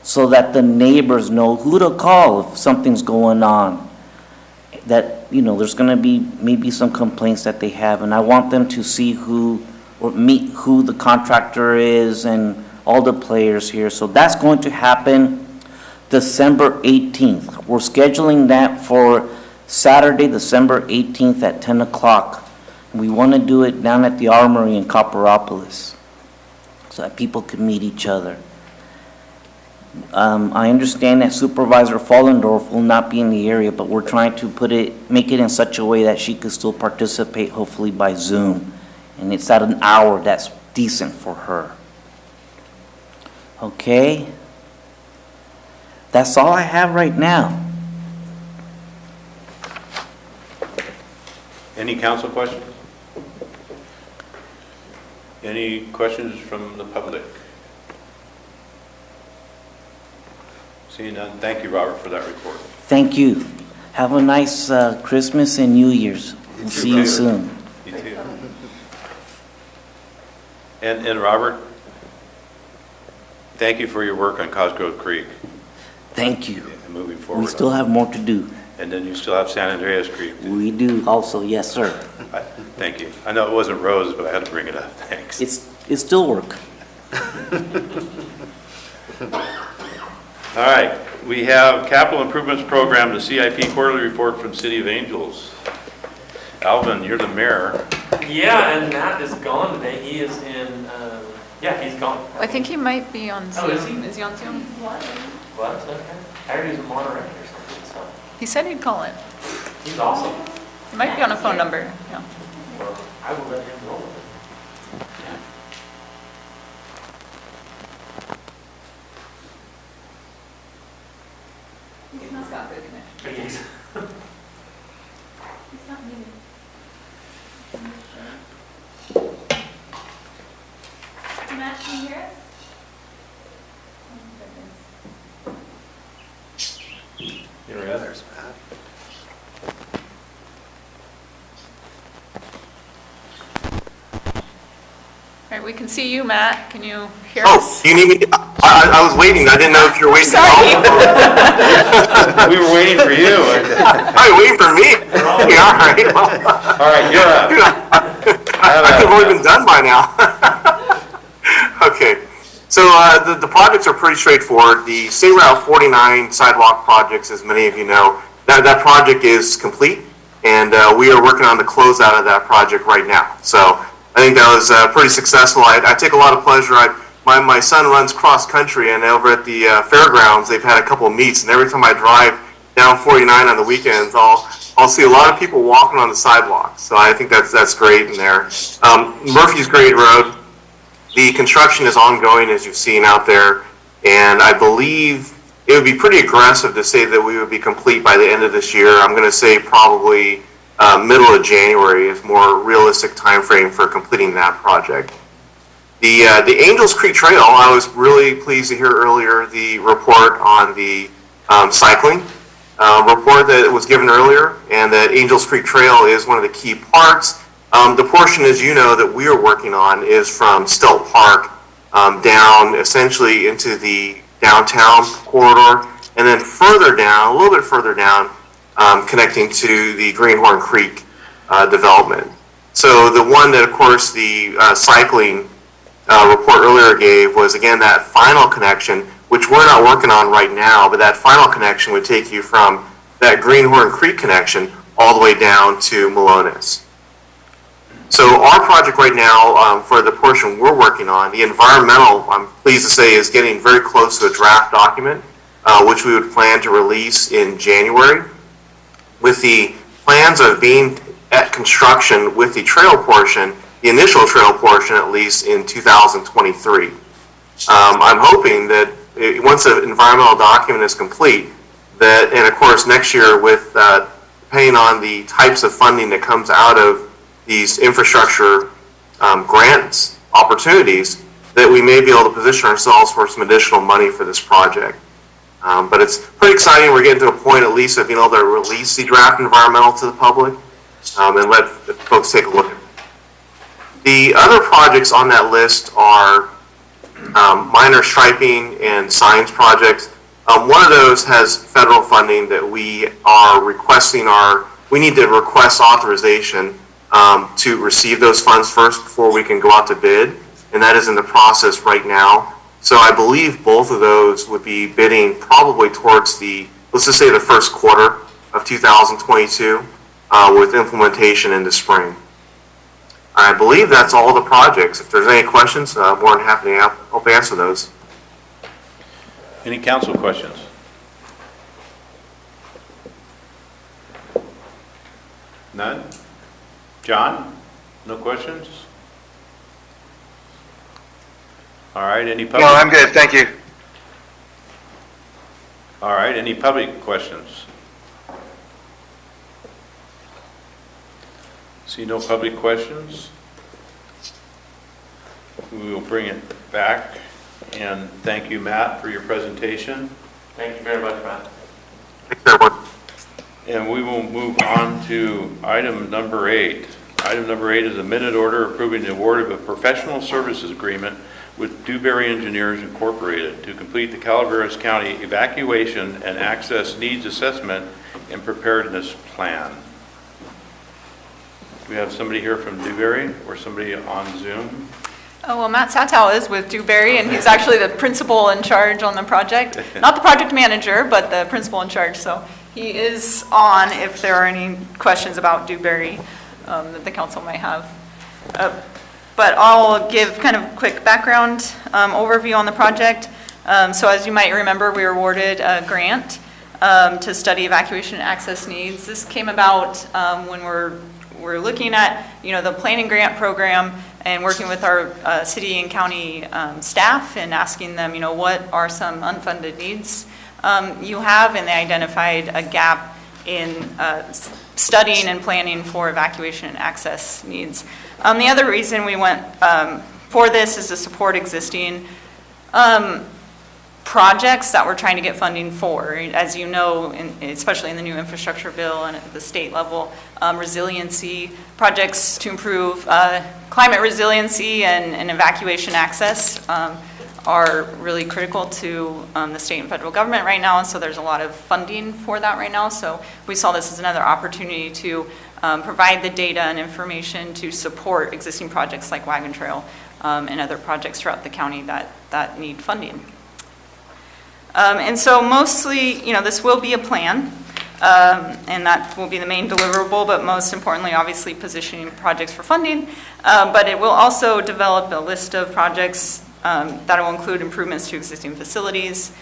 so that the neighbors know who to call if something's going on. That, there's gonna be maybe some complaints that they have, and I want them to see meet who the contractor is and all the players here. So that's going to happen December 18th. We're scheduling that for Saturday, December 18th at 10 o'clock. We want to do it down at the Armory in Copperopolis so that people can meet each other. I understand that Supervisor Follendorf will not be in the area, but we're trying to make it in such a way that she could still participate, hopefully by Zoom. And it's at an hour that's decent for her. Okay? That's all I have right now. Any council questions? Any questions from the public? Seeing none, thank you, Robert, for that report. Thank you. Have a nice Christmas and New Year's. We'll see you soon. You too. And Robert, thank you for your work on Cosgrove Creek. Thank you. And moving forward. We still have more to do. And then you still have San Andreas Creek. We do also, yes, sir. Thank you. I know it wasn't Rose, but I had to bring it up. Thanks. It's still work. All right, we have Capital Improvements Program, the CIP Quarterly Report from City of Angels. Alvin, you're the mayor. Yeah, and Matt is gone today. He is in, he's gone. I think he might be on Zoom. Oh, is he? Is he on Zoom? What? Okay. I heard he was a Monterey or something, so. He said he'd call in. He's awesome. He might be on a phone number, yeah. Well, I will let him roll with it. Yeah. He's not got good connection. Yes. He's not muted. Matt, can you hear us? Here he is. All right, we can see you, Matt. Can you hear Oh, us? you need me? I was waiting. I didn't know if you were waiting. Sorry. We were waiting for you. Oh, you're waiting for me? Yeah, all right. Well, All right, you're up. I could have already been done by now. Okay. So the projects are pretty straightforward. The State Route 49 sidewalk projects, as many of you know, that project is complete, and we are working on the closeout of that project right now. So I think that was pretty successful. I take a lot of pleasure. My son runs cross country, and over at the fairgrounds, they've had a couple of meets, and every time I drive down 49 on the weekends, I'll see a lot of people walking on the sidewalks. So I think that's great in there. Murphy's Grade Road, the construction is ongoing, as you've seen out there, and I believe it would be pretty aggressive to say that we would be complete by the end of this year. I'm going to say probably middle of January is more realistic time frame for completing that project. The Angels Creek Trail, I was really pleased to hear earlier the report on the cycling report that was given earlier, and that Angels Creek Trail is one of the key parts. The portion, as you know, that we are working on is from Stilt Park down essentially into the downtown corridor, and then further down, a little bit further down, connecting to the Greenhorn Creek development. So the one that, of course, the cycling report earlier gave was, again, that final connection, which we're not working on right now, but that final connection would take you from that Greenhorn Creek connection all the way down to Malones. So our project right now, for the portion we're working on, the environmental, I'm pleased to say, is getting very close to a draft document, which we would plan to release in January, with the plans of being at construction with the trail portion, the initial trail portion at least, in 2023. I'm hoping that once the environmental document is complete, that, and of course next year with depending on the types of funding that comes out of these infrastructure grants opportunities, that we may be able to position ourselves for some additional money for this project. But it's pretty exciting. We're getting to a point at least of being able to release the draft environmental to the public and let folks take a look at it. The other projects on that list are minor striping and signs projects. One of those has federal funding that we are requesting we need to request authorization to receive those funds first before we can go out to bid, and that is in the process right now. So I believe both of those would be bidding probably towards let's just say the first quarter of 2022 with implementation in the spring. I believe that's all the projects. If there's any questions, more than happy to help answer those. Any council questions? None? John? No questions? All right, any public? No, I'm good, thank you. All right, any public questions? See no public questions? We will bring it back, and thank you, Matt, for your presentation. Thank you very much, Matt. Thanks, everyone. And we will move on to item number 8. Item number 8 is a minute order approving the award of a professional services agreement with Dewberry Engineers Incorporated to complete the Calaveras County Evacuation and Access Needs Assessment and Preparedness Plan. Do we have somebody here from Dewberry or somebody on Zoom? Oh, well, Matt Satow is with Dewberry, and he's actually the principal in charge on the project. Not the project manager, but the principal in charge. So he is on if there are any questions about Dewberry that the council might have. But I'll give kind of a quick background overview on the project. So as you might remember, we were awarded a grant to study evacuation and access needs. This came about when we're looking at, the planning grant program and working with our city and county staff and asking them, what are some unfunded needs you have, and they identified a gap in studying and planning for evacuation and access needs. The other reason we went for this is to support existing projects that we're trying to get funding for. As you know, especially in the new infrastructure bill and at the state level, resiliency projects to improve climate resiliency and evacuation access are really critical to the state and federal government right now, and so there's a lot of funding for that right now. So we saw this as another opportunity to provide the data and information to support existing projects like Wagon Trail and other projects throughout the county that need funding. And so mostly, this will be a plan. and that will be the main deliverable, but most importantly, obviously, positioning projects for funding. But it will also develop a list of projects that will include improvements to existing facilities,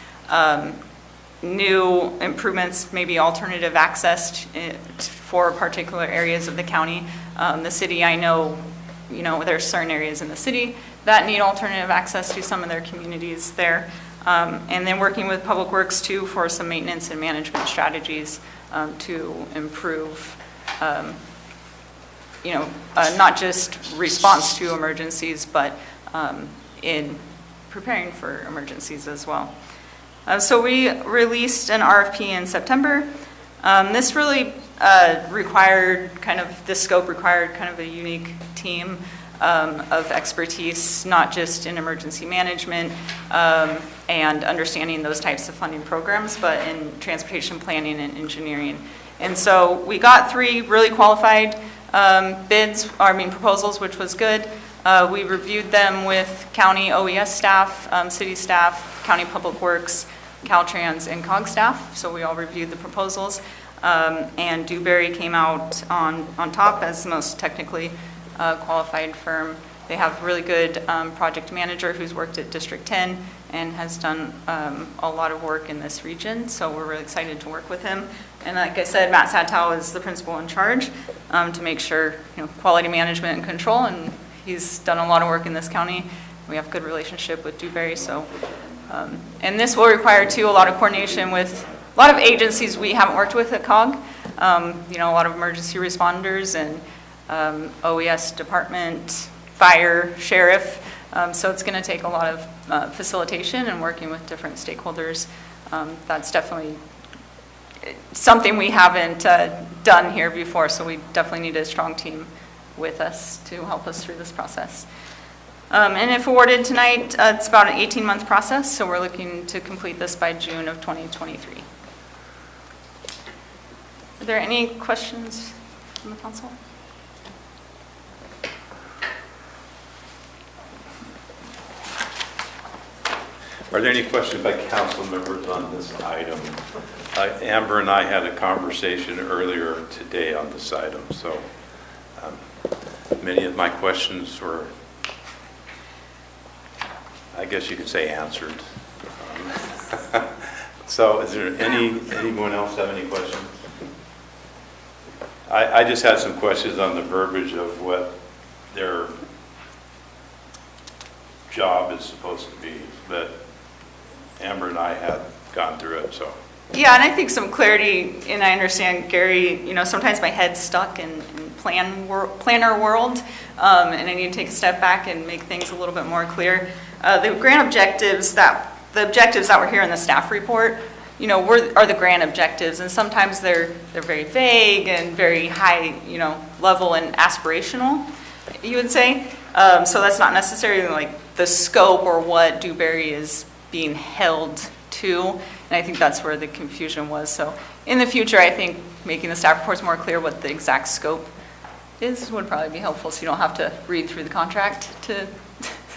new improvements, maybe alternative access for particular areas of the county. The city, I know, there are certain areas in the city that need alternative access to some of their communities there. And then working with Public Works too for some maintenance and management strategies to improve, not just response to emergencies, but in preparing for emergencies as well. So we released an RFP in September. This really this scope required kind of a unique team of expertise, not just in emergency management and understanding those types of funding programs, but in transportation planning and engineering. And so we got 3 really qualified proposals, which was good. We reviewed them with county OES staff, city staff, county public works, Caltrans, and COG staff. So we all reviewed the proposals. And Dewberry came out on top as the most technically qualified firm. They have a really good project manager who's worked at District 10 and has done a lot of work in this region. So we're really excited to work with him. And like I said, Matt Satow is the principal in charge to make sure quality management and control. And he's done a lot of work in this county. We have a good relationship with Dewberry. So, and this will require too a lot of coordination with a lot of agencies we haven't worked with at COG. A lot of emergency responders and OES department, fire, sheriff. So it's going to take a lot of facilitation and working with different stakeholders. That's definitely something we haven't done here before, so we definitely need a strong team with us to help us through this process. And if awarded tonight, it's about an 18-month process, so we're looking to complete this by June of 2023. Are there any questions from the council? Are there any questions by council members on this item? Amber and I had a conversation earlier today on this item, so many of my questions were, I guess you could say, answered. So is there anyone else have any questions? I just had some questions on the verbiage of what their job is supposed to be, but Amber and I had gone through it, so. Yeah, and I think some clarity, and I understand, Gary, sometimes my head's stuck in planner world, and I need to take a step back and make things a little bit more clear. The grant objectives that were here in the staff report, are the grant objectives, and sometimes they're very vague and very high, level and aspirational, you would say. So that's not necessarily like the scope or what Dewberry is being held to, and I think that's where the confusion was. So in the future, I think making the staff reports more clear what the exact scope is would probably be helpful, so you don't have to read through the contract to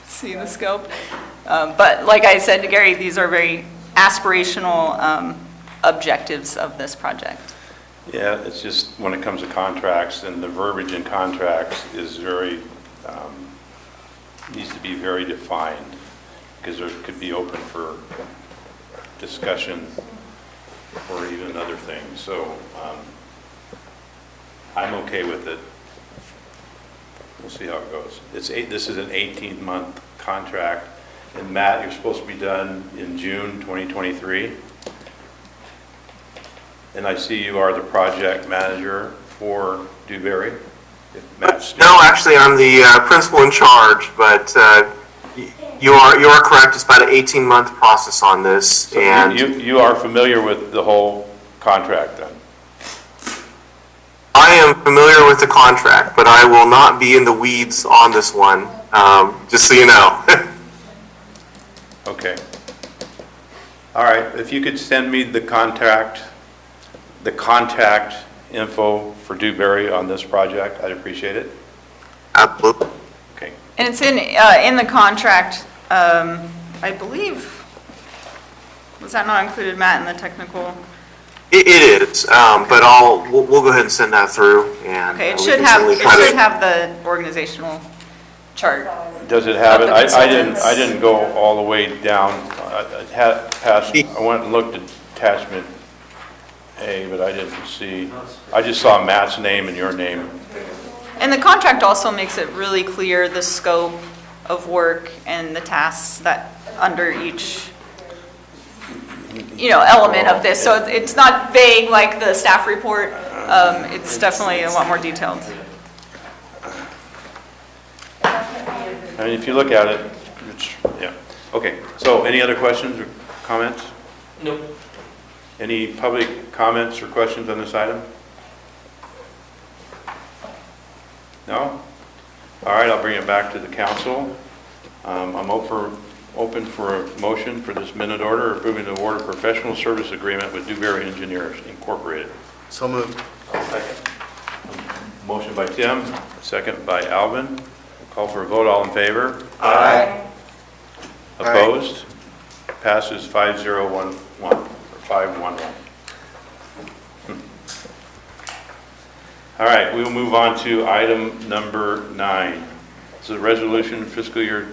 see the scope. But like I said to Gary, these are very aspirational objectives of this project. Yeah, it's just when it comes to contracts, and the verbiage in contracts is very, needs to be very defined, because there could be open for discussion or even other things. So I'm okay with it. We'll see how it goes. This is an 18-month contract. And Matt, you're supposed to be done in June 2023. And I see you are the project manager for Dewberry. No, actually, I'm the principal in charge, but you are correct. It's about an 18-month process on this. So and you are familiar with the whole contract then? I am familiar with the contract, but I will not be in the weeds on this one, just so you know. Okay. All right, if you could send me the contact info for Dewberry on this project, I'd appreciate it. Absolutely. Okay. And it's in the contract, I believe, was that not included, Matt, in the technical It is, but we'll go ahead and send that through, and Okay, it we should can have, certainly it try to- should have the organizational chart. Does it have it? Of the consultants. I didn't go all the way down. I went and looked at attachment A, but I didn't see, I just saw Matt's name and your name. And the contract also makes it really clear the scope of work and the tasks that under each, element of this. So it's not vague like the staff report. It's definitely a lot more detailed. I mean, if you look at it, yeah. Okay, so any other questions or comments? Nope. Any public comments or questions on this item? No? All right, I'll bring it back to the council. I'm open for a motion for this minute order approving the award of professional service agreement with Dewberry Engineers Incorporated. So moved. Motion by Tim, second by Alvin. Call for a vote, all in favor? Aye. Opposed? Passes 5-0-1-1, or 5-1-1. All right, we will move on to item number 9. This is a resolution fiscal year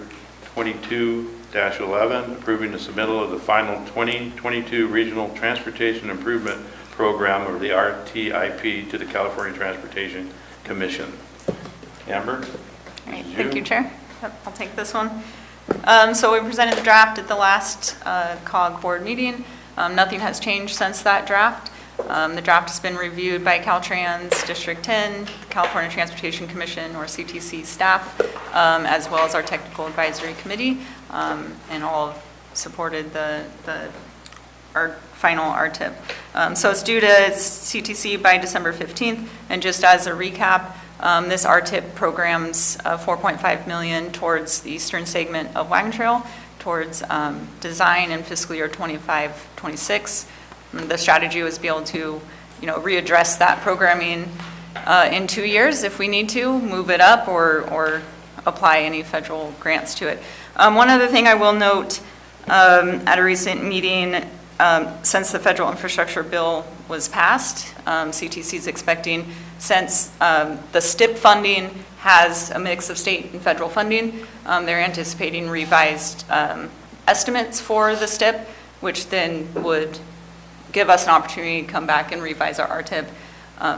22-11, approving the submittal of the final 2022 Regional Transportation Improvement Program, or the RTIP, to the California Transportation Commission. Amber? All right, thank you, Chair. Yep, I'll take this one. So we presented the draft at the last COG board meeting. Nothing has changed since that draft. The draft has been reviewed by Caltrans District 10, the California Transportation Commission, or CTC staff, as well as our technical advisory committee, and all have supported our final RTIP. So it's due to CTC by December 15th, and just as a recap, this RTIP programs $4.5 million towards the eastern segment of Wagon Trail, towards design in fiscal year 25-26. The strategy was be able to, readdress that programming in 2 years if we need to, move it up or apply any federal grants to it. One other thing I will note, at a recent meeting, since the federal infrastructure bill was passed, CTC is expecting, since the STIP funding has a mix of state and federal funding, they're anticipating revised estimates for the STIP, which then would give us an opportunity to come back and revise our RTIP.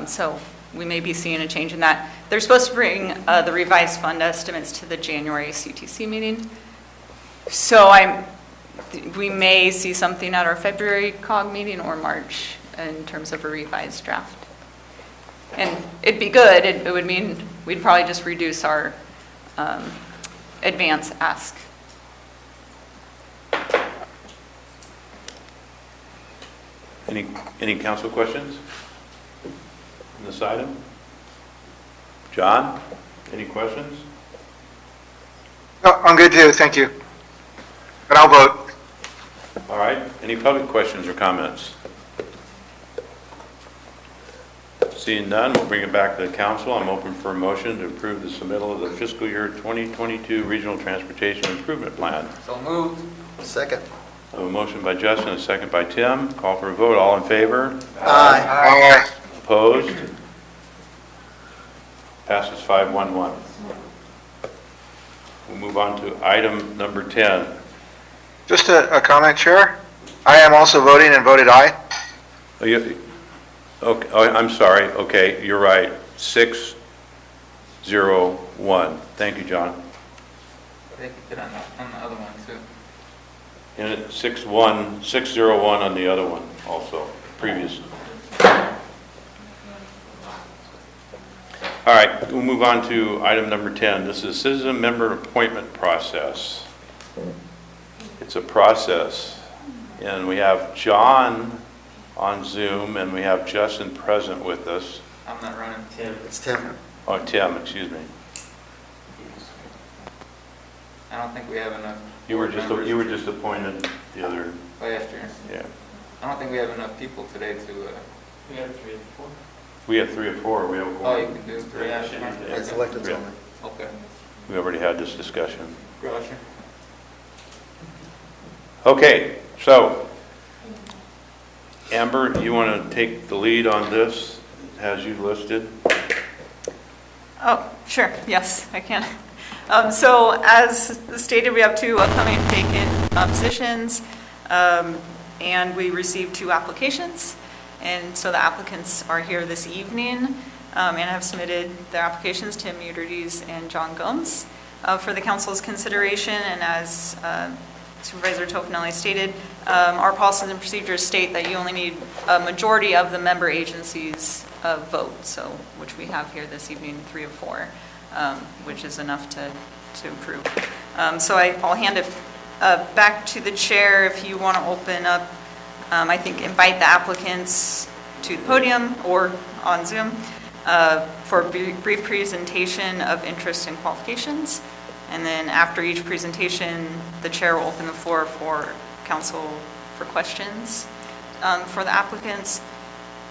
So we may be seeing a change in that. They're supposed to bring the revised fund estimates to the January CTC meeting. So we may see something at our February COG meeting or March in terms of a revised draft. And it'd be good. It would mean we'd probably just reduce our advance ask. Any council questions on this item? John, any questions? No, I'm good too, thank you. But I'll vote. All right, any public questions or comments? Seeing none, we'll bring it back to the council. I'm open for a motion to approve the submittal of the fiscal year 2022 Regional Transportation Improvement Plan. So moved. Second. I have a motion by Justin, a second by Tim. Call for a vote. All in favor? Aye. Aye. Opposed? Passes 5-1-1. We'll move on to item number 10. Just a comment, Chair. I am also voting and voted aye. Okay, I'm sorry. Okay, you're right. 6-0-1. Thank you, John. They could get on the other one too. And it's 6-1-6-0-1 on the other one also, previous. All right, we'll move on to item number 10. This is citizen member appointment process. It's a process, and we have John on Zoom, and we have Justin present with us. I'm not running. Tim. It's Tim. Oh, Tim, excuse me. I don't think we have enough. You were just appointed the other, Last year. yeah. I don't think we have enough people today to. We have 3 or 4. We have 3 or 4. We have Oh, you one. can do 3. Yeah, It's elected Yeah. only. Okay. We already had this discussion. Gotcha. Okay, so Amber, you want to take the lead on this, as you listed? Oh, sure, yes, I can. So as stated, we have 2 upcoming vacant positions, and we received 2 applications. And so the applicants are here this evening and have submitted their applications, Tim Uterdes and John Gomes, for the council's consideration. And as Supervisor Tofinelli stated, our policies and procedures state that you only need a majority of the member agencies' vote, so which we have here this evening, 3 of 4, which is enough to approve. So I'll hand it back to the chair if you want to open up. I think invite the applicants to the podium or on Zoom for a brief presentation of interest and qualifications. And then after each presentation, the chair will open the floor for council for questions for the applicants.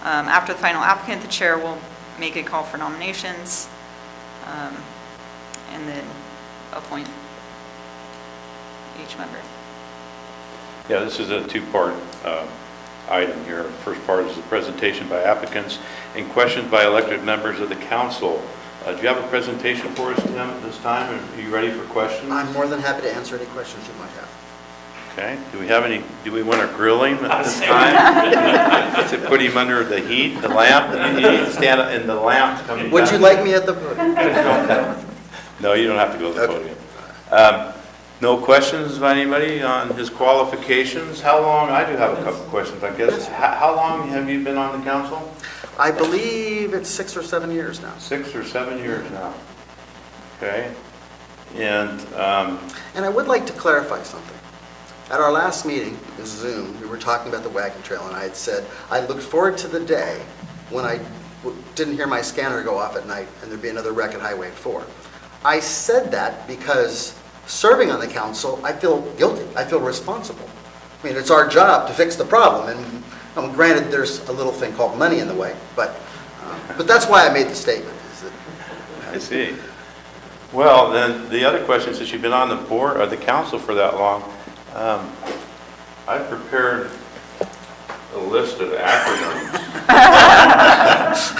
After the final applicant, the chair will make a call for nominations and then appoint each member. Yeah, this is a 2-part item here. First part is the presentation by applicants and questions by elected members of the council. Do you have a presentation for us, Tim, at this time? Are you ready for questions? I'm more than happy to answer any questions you might have. Okay. Do we want to grill him at this time? To put him under the heat, the lamp? He'd stand in the lamp coming Would down. you like me at the podium? No, you don't have to go to the podium. No questions by anybody on his qualifications? How long, I do have a couple questions, I guess. How long have you been on the council? I believe it's 6 or 7 years now. 6 or 7 years now. Okay. And I would like to clarify something. At our last meeting, with Zoom, we were talking about the wagon trail, and I had said, I looked forward to the day when I didn't hear my scanner go off at night and there'd be another wreck at Highway 4. I said that because serving on the council, I feel guilty. I feel responsible. I mean, it's our job to fix the problem, and granted, there's a little thing called money in the way, but that's why I made the statement. I see. Well, then the other question, since you've been on the board or the council for that long, I've prepared a list of acronyms.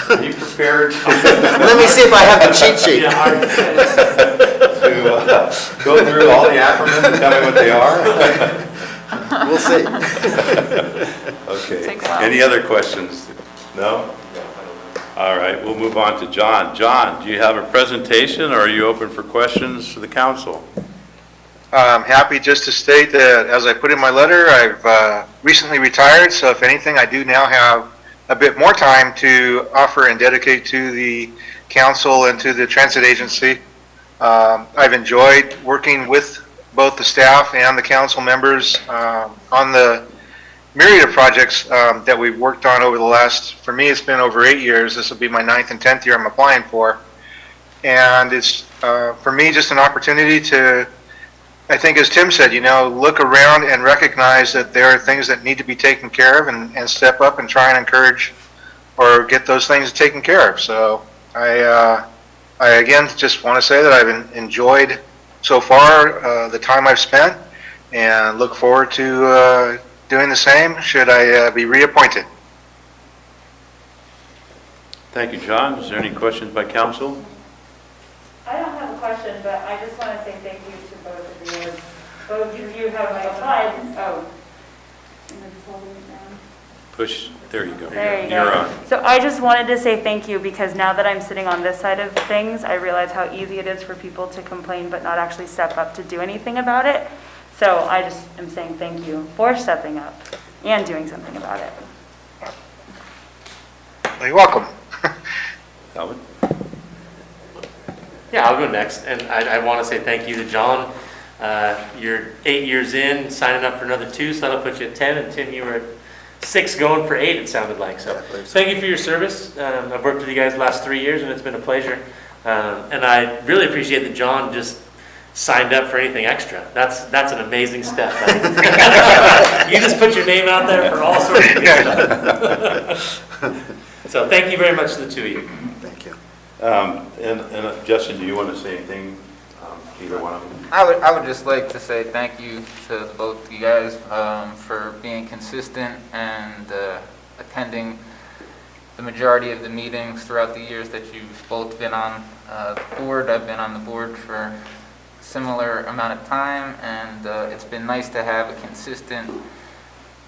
Are you prepared? Let me see if I have the cheat sheet. To go through all the acronyms and tell me what they are? We'll see. Okay. Any other questions? No? All right, we'll move on to John. John, do you have a presentation or are you open for questions for the council? I'm happy just to state that, as I put in my letter, I've recently retired, so if anything, I do now have a bit more time to offer and dedicate to the council and to the transit agency. I've enjoyed working with both the staff and the council members on the myriad of projects that we've worked on over the last, for me, it's been over 8 years. This will be my 9th and 10th year I'm applying for. And it's, for me, just an opportunity to, I think, as Tim said, look around and recognize that there are things that need to be taken care of and step up and try and encourage or get those things taken care of. So I again, just want to say that I've enjoyed so far the time I've spent and look forward to doing the same should I be reappointed. Thank you, John. Is there any questions by council? I don't have a question, but I just want to say thank you to both of you. Both of you have applied. Oh. Am I just holding it down? Push. There you go. There you You're go. on. So I just wanted to say thank you because now that I'm sitting on this side of things, I realize how easy it is for people to complain but not actually step up to do anything about it. So I just am saying thank you for stepping up and doing something about it. You're welcome. Alvin? Yeah, I'll go next, and I want to say thank you to John. You're 8 years in, signing up for another 2, so that'll put you at 10, and Tim, you were at 6 going for 8, it sounded like. So thank you for your service. I've worked with you guys the last 3 years, and it's been a pleasure. And I really appreciate that John just signed up for anything extra. That's an amazing step. You just put your name out there for all sorts of good stuff. So thank you very much to the 2 of you. Thank you. And Justin, do you want to say anything? either one of them? I would just like to say thank you to both you guys for being consistent and attending the majority of the meetings throughout the years that you've both been on the board. I've been on the board for a similar amount of time, and it's been nice to have a consistent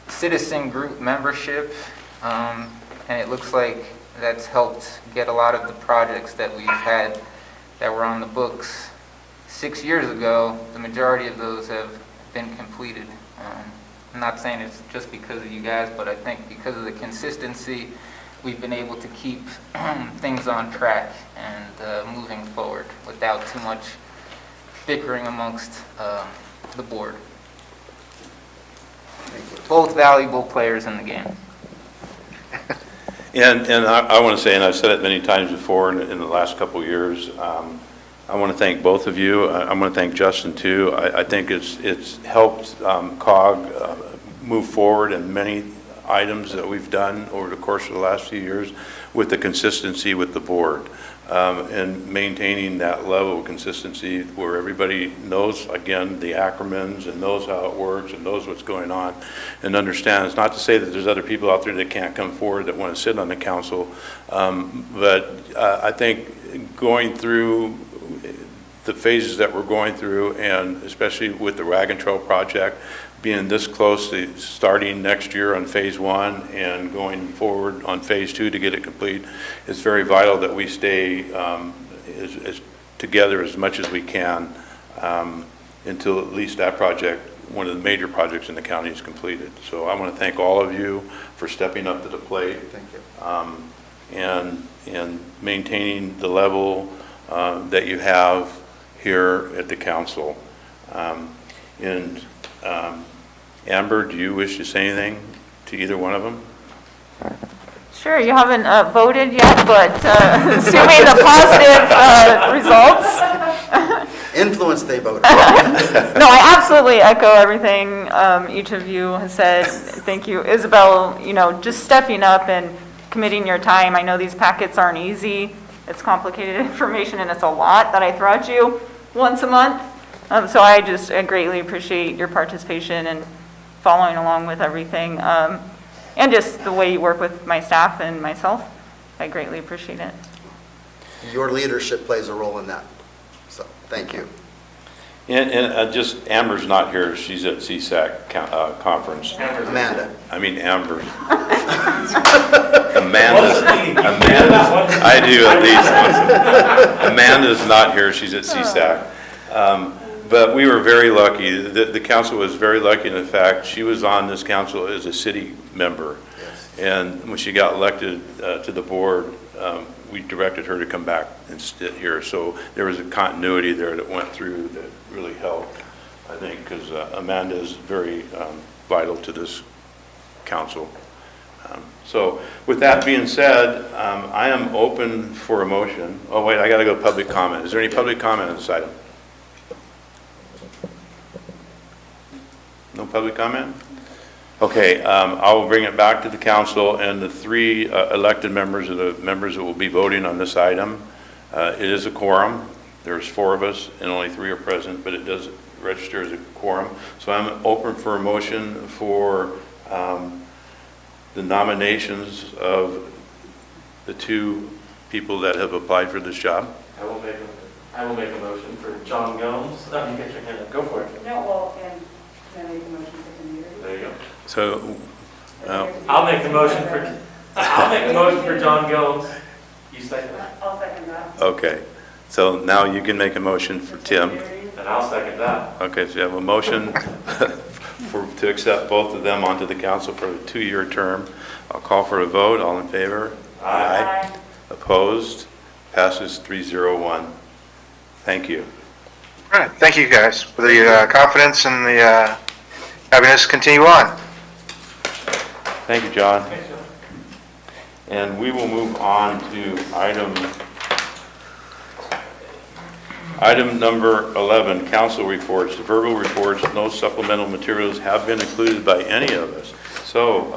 citizen group membership, and it looks like that's helped get a lot of the projects that we've had that were on the books 6 years ago. The majority of those have been completed. I'm not saying it's just because of you guys, but I think because of the consistency, we've been able to keep things on track and moving forward without too much bickering amongst the board. Both valuable players in the game. And I want to say, and I've said it many times before in the last couple of years, I want to thank both of you. I want to thank Justin too. I think it's helped COG move forward in many items that we've done over the course of the last few years with the consistency with the board. And maintaining that level of consistency where everybody knows, again, the acronyms and knows how it works and knows what's going on and understands. Not to say that there's other people out there that can't come forward that want to sit on the council, but I think going through the phases that we're going through, and especially with the Rag and Trail project, being this close to starting next year on phase 1 and going forward on phase 2 to get it complete, it's very vital that we stay as together as much as we can until at least that project, one of the major projects in the county, is completed. So I want to thank all of you for stepping up to the plate. Thank you. And maintaining the level that you have here at the council. Amber, do you wish to say anything to either one of them? Sure, you haven't voted yet, but assuming the positive results. Influence they vote. No, I absolutely echo everything each of you has said. Thank you, Isabel, just stepping up and committing your time. I know these packets aren't easy. It's complicated information and it's a lot that I throw at you once a month. So I just greatly appreciate your participation and following along with everything. And just the way you work with my staff and myself. I greatly appreciate it. Your leadership plays a role in that. So, thank you. And just, Amber's not here. She's at CSAC conference. Amanda. I mean, Amber. Amanda's, I do at least once. Amanda's not here. She's at CSAC. But we were very lucky. The council was very lucky in the fact she was on this council as a city member. Yes. And when she got elected to the board, we directed her to come back and sit here. So there was a continuity there that went through that really helped, I think, because Amanda is very vital to this council. So with that being said, I am open for a motion. Oh, wait, I got to go public comment. Is there any public comment on this item? No public comment? Okay, I will bring it back to the council, and the 3 elected members are the members that will be voting on this item. It is a quorum. There's 4 of us, and only 3 are present, but it does register as a quorum. So I'm open for a motion for the nominations of the 2 people that have applied for this job. I will make a motion for John Gomes. Oh, you get your hand up. Go for it. No, well, and can I make a motion for Benita? There you go. So I'll make the motion for John Gomes. You second that? I'll second that. okay. So now you can make a motion for Tim. And I'll second that. Okay, so you have a motion to accept both of them onto the council for a 2-year term. I'll call for a vote. All in favor? Aye. Opposed? Passes 3-0-1. Thank you. All right, thank you guys for the confidence and the having us continue on. Thank you, John. And we will move on to item number 11, council reports. Verbal reports, no supplemental materials have been included by any of us. So,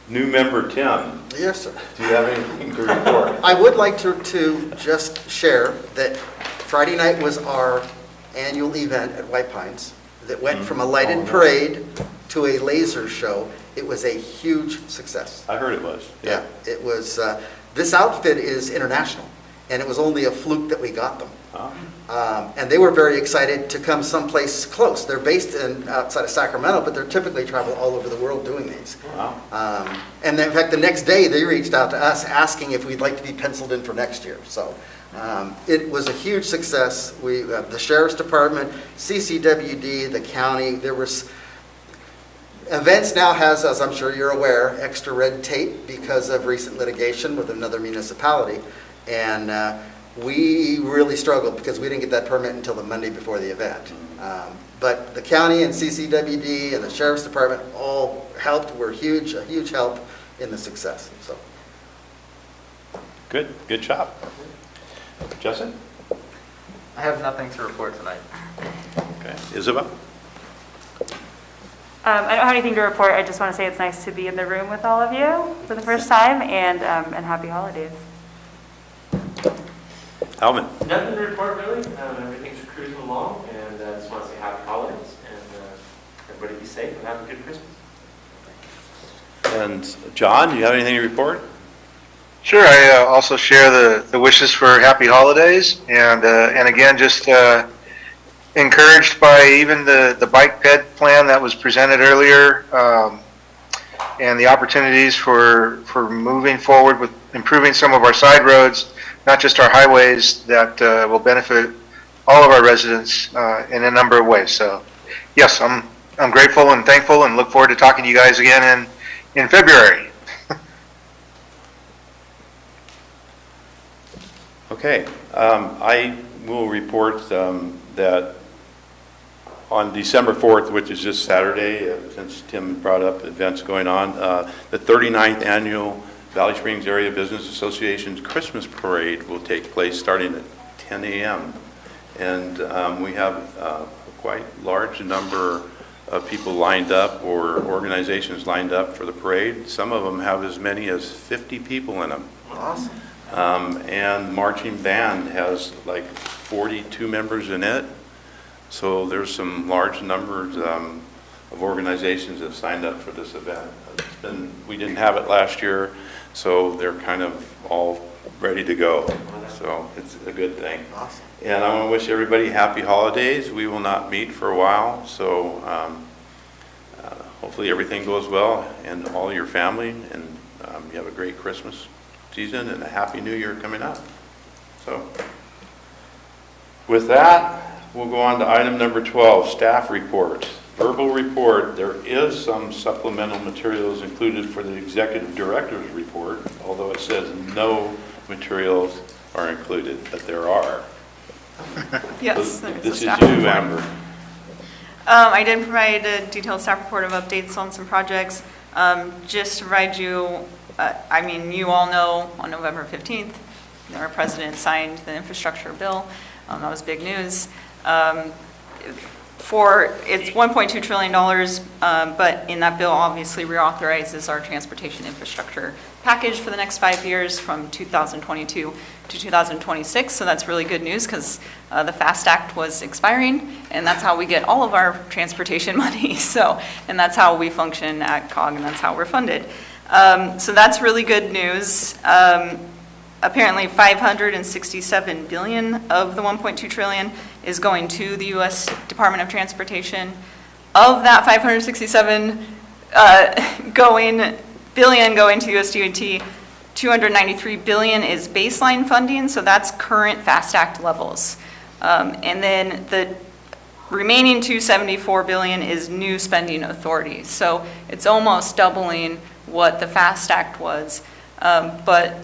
new member Tim. Yes, sir. Do you have anything to report? I would like to just share that Friday night was our annual event at White Pines that went from a lighted parade to a laser show. It was a huge success. I heard it was. Yeah, it was, this outfit is international, and it was only a fluke that we got them. And they were very excited to come someplace close. They're based outside of Sacramento, but they're typically travel all over the world doing these. Wow. And in fact, the next day, they reached out to us asking if we'd like to be penciled in for next year. So it was a huge success. The Sheriff's Department, CCWD, the county, there was... Events now has, as I'm sure you're aware, extra red tape because of recent litigation with another municipality. And we really struggled because we didn't get that permit until the Monday before the event. But the county and CCWD and the Sheriff's Department all helped, were a huge help in the success. So. Good job. Justin? I have nothing to report tonight. Okay. Isabel? I don't have anything to report. I just want to say it's nice to be in the room with all of you for the first time, and happy holidays. Alvin? Nothing to report really. Everything's cruising along, and I just want to say happy holidays, and everybody be safe and have a good Christmas. And John, do you have anything to report? Sure, I also share the wishes for happy holidays, and again, just encouraged by even the bike ped plan that was presented earlier, and the opportunities for moving forward with improving some of our side roads, not just our highways, that will benefit all of our residents in a number of ways. So, yes, I'm grateful and thankful, and look forward to talking to you guys again in February. Okay, I will report that on December 4th, which is this Saturday, since Tim brought up events going on, the 39th Annual Valley Springs Area Business Association's Christmas Parade will take place starting at 10 a.m. And we have a quite large number of people lined up, or organizations lined up for the parade. Some of them have as many as 50 people in them. Awesome. And marching band has like 42 members in it. So there's some large numbers of organizations that signed up for this event. We didn't have it last year, so they're kind of all ready to go. So it's a good thing. Awesome. And I want to wish everybody happy holidays. We will not meet for a while, so hopefully everything goes well and all your family, and you have a great Christmas season and a happy New Year coming up. So with that, we'll go on to item number 12, staff report. Verbal report, there is some supplemental materials included for the executive director's report, although it says no materials are included, but there are. Yes. This is you, Amber. I did provide a detailed staff report of updates on some projects. Just to provide you, you all know on November 15th, our president signed the infrastructure bill. That was big news. It's $1.2 trillion, but in that bill obviously reauthorizes our transportation infrastructure package for the next 5 years from 2022 to 2026. So that's really good news because the FAST Act was expiring, and that's how we get all of our transportation money. And that's how we function at COG, and that's how we're funded. So that's really good news. Apparently $567 billion of the $1.2 trillion is going to the U.S. Department of Transportation. Of that 567 billion going to USDOT, $293 billion is baseline funding, so that's current FAST Act levels. And then the remaining $274 billion is new spending authority. So it's almost doubling what the FAST Act was. But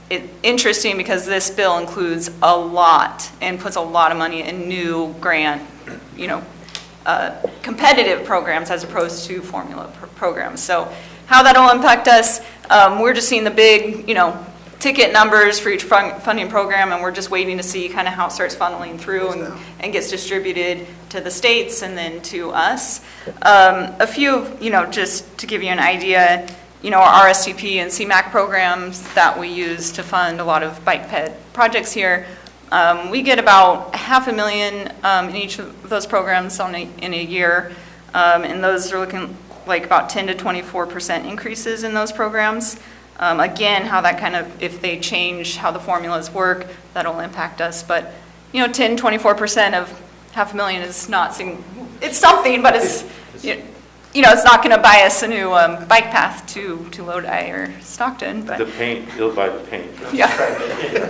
it's interesting because this bill includes a lot and puts a lot of money in new grant, competitive programs as opposed to formula programs. So how that'll impact us, we're just seeing the big, ticket numbers for each funding program, and we're just waiting to see kind of how it starts funneling through and gets distributed to the states and then to us. A few, just to give you an idea, our RSTP and CMAQ programs that we use to fund a lot of bike ped projects here, We get about $500,000 in each of those programs in a year, and those are looking like about 10 to 24% increases in those programs. Again, how that kind of, if they change how the formulas work, that'll impact us. But, 10, 24% of $500,000 is not, it's something, but it's, it's not going to buy us a new bike path to Lodi or Stockton. But The paint, you'll buy the paint. yeah,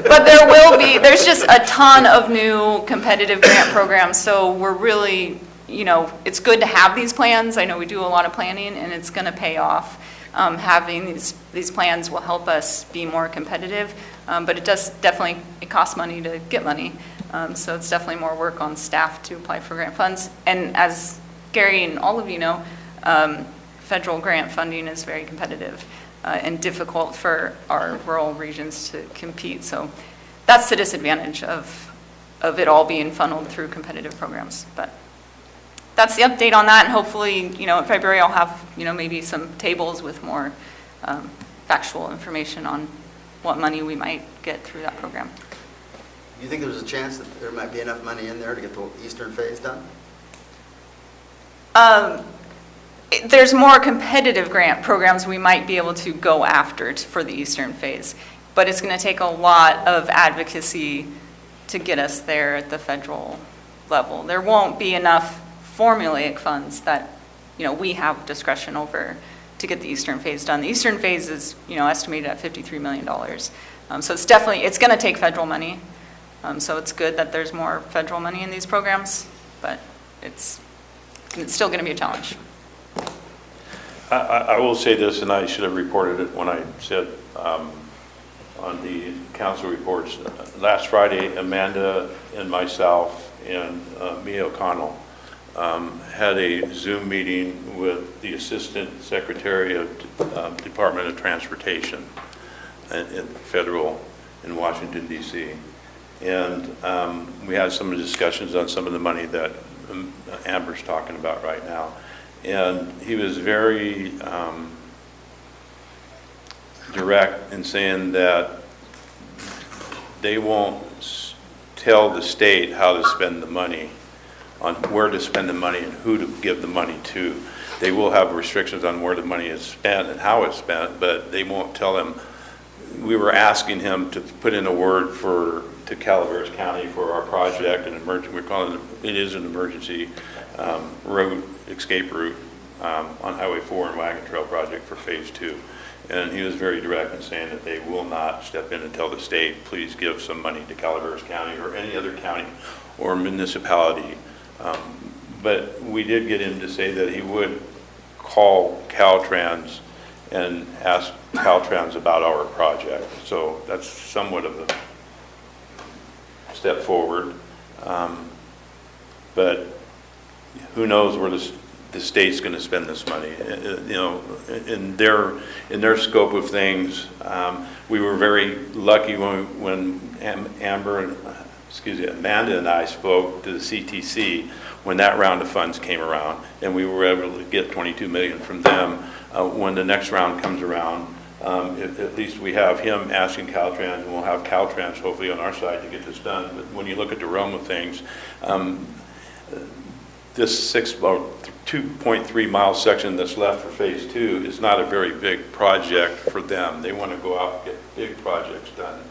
but there's just a ton of new competitive grant programs, so we're really, it's good to have these plans. I know we do a lot of planning, and it's going to pay off. Having these plans will help us be more competitive, but it costs money to get money, so it's definitely more work on staff to apply for grant funds. And as Gary and all of you know, federal grant funding is very competitive and difficult for our rural regions to compete. So that's the disadvantage of it all being funneled through competitive programs. But that's the update on that, and hopefully, in February I'll have, maybe some tables with more factual information on what money we might get through that program. Do you think there's a chance that there might be enough money in there to get the eastern phase done? There's more competitive grant programs we might be able to go after for the eastern phase, but it's going to take a lot of advocacy to get us there at the federal level. There won't be enough formulaic funds that we have discretion over to get the eastern phase done. The eastern phase is estimated at $53 million. So it's going to take federal money. So it's good that there's more federal money in these programs, but it's still going to be a challenge. I will say this, and I should have reported it when I said on the council reports. Last Friday, Amanda and myself and Mia O'Connell had a Zoom meeting with the Assistant Secretary of Department of Transportation in federal in Washington, D.C. And we had some discussions on some of the money that Amber's talking about right now. And he was very direct in saying that they won't tell the state how to spend the money, on where to spend the money and who to give the money to. They will have restrictions on where the money is spent and how it's spent, but they won't tell them. We were asking him to put in a word to Calaveras County for our project, we're calling it is an emergency road, escape route on Highway 4 and Wagon Trail project for Phase 2. And he was very direct in saying that they will not step in and tell the state, please give some money to Calaveras County or any other county or municipality. But we did get him to say that he would call Caltrans and ask Caltrans about our project. So that's somewhat of a step forward. But who knows where the state's going to spend this money. In their scope of things, we were very lucky when Amanda and I spoke to the CTC when that round of funds came around, and we were able to get $22 million from them. When the next round comes around, at least we have him asking Caltrans, and we'll have Caltrans hopefully on our side to get this done. But when you look at the realm of things, this 2.3 mile section that's left for Phase 2 is not a very big project for them. They want to go out and get big projects done.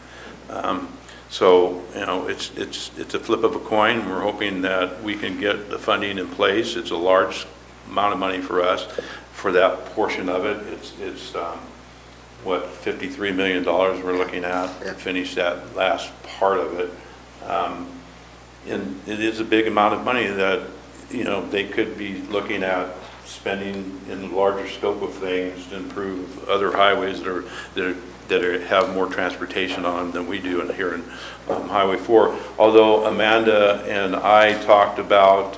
So it's a flip of a coin. We're hoping that we can get the funding in place. It's a large amount of money for us for that portion of it. It's $53 million we're looking at to finish that last part of it. And it is a big amount of money that they could be looking at spending in the larger scope of things to improve other highways that have more transportation on them than we do here in Highway 4. Although Amanda and I talked about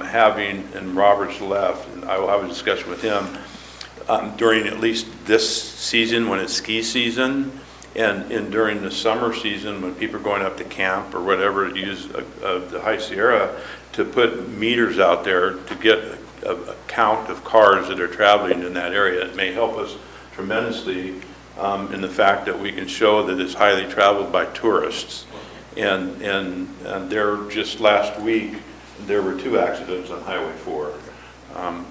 having, and Robert's left, and I will have a discussion with him during at least this season when it's ski season, and during the summer season when people are going up to camp or whatever to use the High Sierra, to put meters out there to get a count of cars that are traveling in that area. It may help us tremendously in the fact that we can show that it's highly traveled by tourists. And there, just last week, there were 2 accidents on Highway 4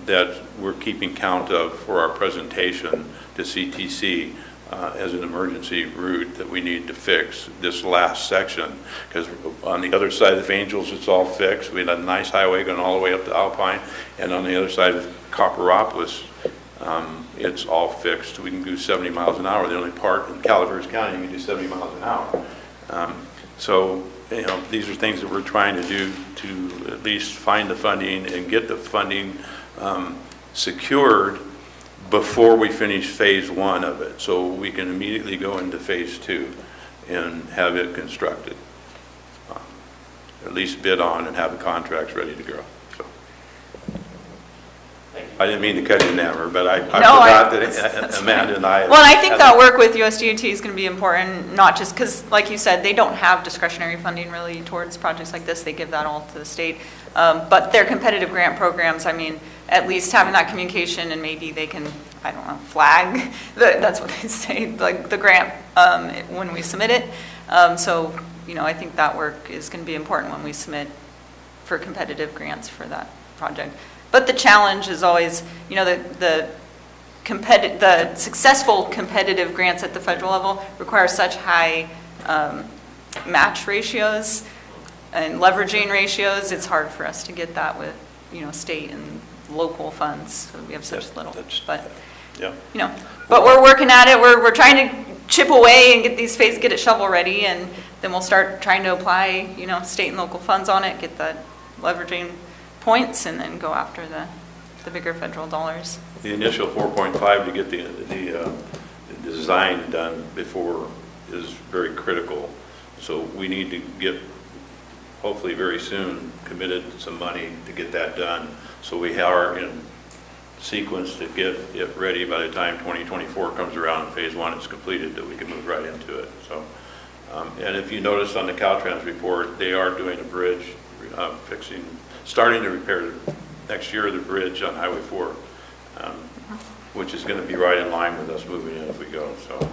that we're keeping count of for our presentation to CTC as an emergency route that we need to fix this last section. Because on the other side of Angels, it's all fixed. We had a nice highway going all the way up to Alpine. And on the other side of Copperopolis, it's all fixed. We can do 70 miles an hour. The only part in Calaveras County you can do 70 miles an hour. So, these are things that we're trying to do to at least find the funding and get the funding secured before we finish phase 1 of it, so we can immediately go into phase 2 and have it constructed. At least bid on and have the contracts ready to go. So, I didn't mean to cut you in there, but I forgot that Amanda and I... Well, and I think that work with USDOT is going to be important, not just because, like you said, they don't have discretionary funding really towards projects like this. They give that all to the state. But their competitive grant programs, I mean, at least having that communication, and maybe they can, I don't know, flag, that's what they say, like the grant when we submit it. So, I think that work is going to be important when we submit for competitive grants for that project. But the challenge is always, the successful competitive grants at the federal level require such high match ratios and leveraging ratios. It's hard for us to get that with, state and local funds. So we have such little. But but we're working at it. We're trying to chip away and get these phases, get it shovel ready, and then we'll start trying to apply, state and local funds on it, get that leveraging points, and then go after the bigger federal dollars. The initial 4.5 to get the design done before is very critical. So we need to get, hopefully very soon, committed some money to get that done. So we are in sequence to get it ready by the time 2024 comes around and phase 1 is completed, that we can move right into it. So, and if you notice on the Caltrans report, they are doing a bridge starting to repair next year the bridge on Highway 4, which is going to be right in line with us moving in if we go. So,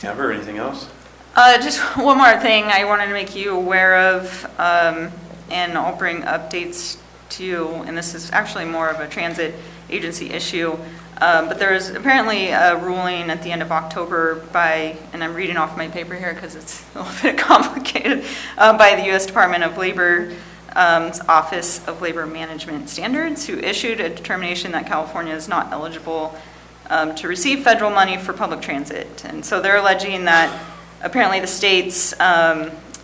Amber, anything else? Just one more thing I wanted to make you aware of, and I'll bring updates to you, and this is actually more of a transit agency issue, but there is apparently a ruling at the end of October by, and I'm reading off my paper here because it's a little bit complicated, by the U.S. Department of Labor, Office of Labor Management Standards, who issued a determination that California is not eligible to receive federal money for public transit. And so they're alleging that apparently the state's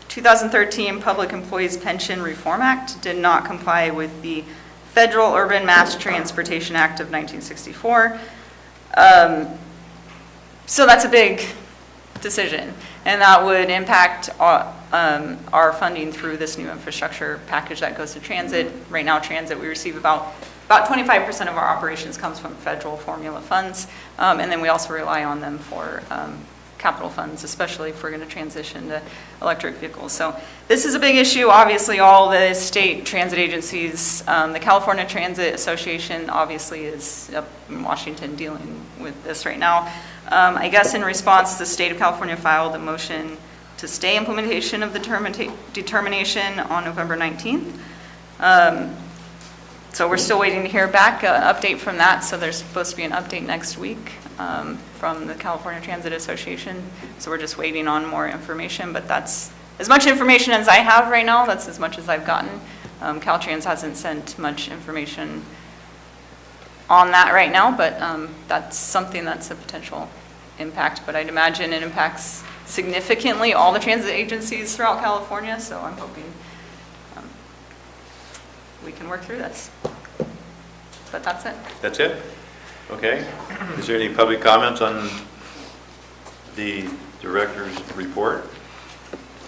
2013 Public Employees Pension Reform Act did not comply with the Federal Urban Mass Transportation Act of 1964. So that's a big decision, and that would impact our funding through this new infrastructure package that goes to transit. Right now, transit, we receive about 25% of our operations comes from federal formula funds, and then we also rely on them for capital funds, especially if we're going to transition to electric vehicles. So this is a big issue. Obviously, all the state transit agencies, the California Transit Association obviously is up in Washington dealing with this right now. I guess in response, the state of California filed a motion to stay implementation of the determination on November 19th. So we're still waiting to hear back an update from that. So there's supposed to be an update next week from the California Transit Association. So we're just waiting on more information, but that's as much information as I have right now. That's as much as I've gotten. Caltrans hasn't sent much information on that right now, but that's something that's a potential impact. But I'd imagine it impacts significantly all the transit agencies throughout California. So I'm hoping we can work through this. But that's it. That's it? Okay. Is there any public comments on the director's report?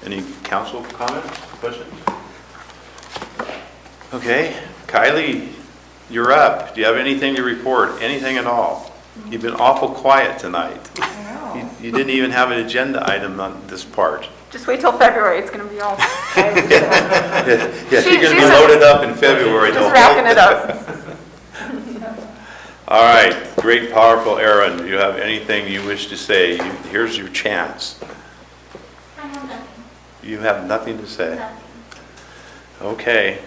Any council comments, questions? Okay. Kylie, you're up. Do you have anything to report? Anything at all? You've been awful quiet tonight. I know. You didn't even have an agenda item on this part. Just wait till February. It's going to be all. Yeah, you're going to be loaded up in February. Just wrapping it up. All right, great, powerful Aaron. Do you have anything you wish to say? Here's your chance. You have nothing to say? Okay.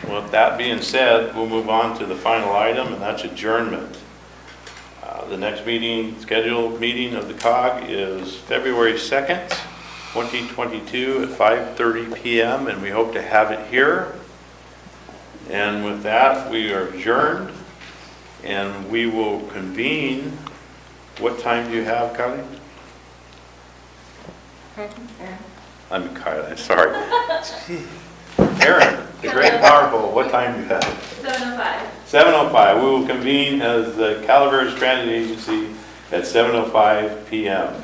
Well, with that being said, we'll move on to the final item, and that's adjournment. The next scheduled meeting of the COG is February 2nd, 2022 at 5:30 p.m., and we hope to have it here. And with that, we are adjourned, and we will convene. What time do you have, Kylie? I'm Kylie, sorry. Aaron, the great and powerful, what time do you have? 7:05. 7:05. We will convene as the Calaveras Transit Agency at 7:05 p.m.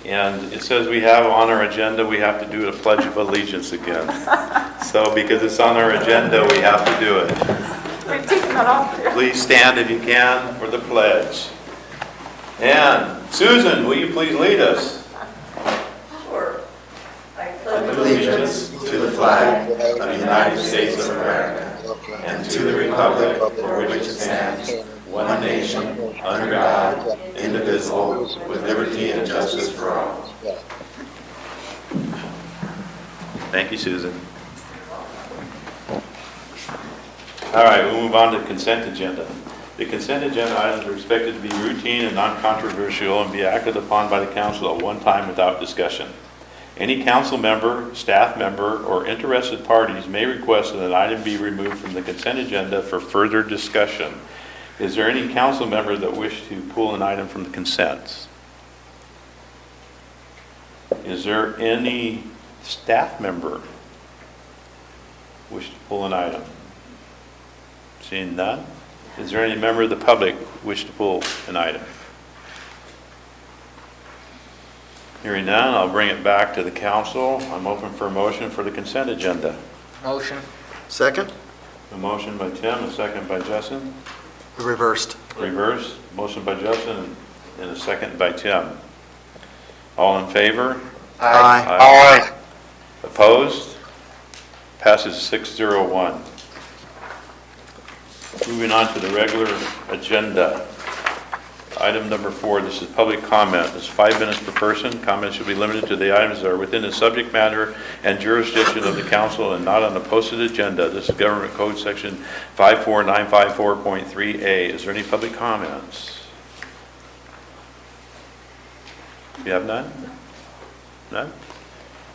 And it says we have on our agenda, we have to do a Pledge of Allegiance again. So because it's on our agenda, we have to do it. We've taken that off. Please stand if you can for the pledge. And Susan, will you please lead us? Sure. Allegiance to the flag of the United States of America and to the republic for which it stands, one nation, under God, indivisible, with liberty and justice for all. Thank you, Susan. All right, we'll move on to the consent agenda. The consent agenda items are expected to be routine and non-controversial and be acted upon by the council at one time without discussion. Any council member, staff member, or interested parties may request that an item be removed from the consent agenda for further discussion. Is there any council member that wish to pull an item from the consents? Is there any staff member wish to pull an item? Seeing none? Is there any member of the public wish to pull an item? Hearing none, I'll bring it back to the council. I'm open for a motion for the consent agenda. Motion. Second? A motion by Tim, a second by Justin. Reversed. Reverse. Motion by Justin and a second by Tim. All in favor? Aye. Aye. Opposed? Passes 6-0-1. Moving on to the regular agenda. Item number 4, this is public comment. It's 5 minutes per person. Comments should be limited to the items that are within the subject matter and jurisdiction of the council and not on the posted agenda. This is Government Code Section 54954.3A. Is there any public comments? You have none? None?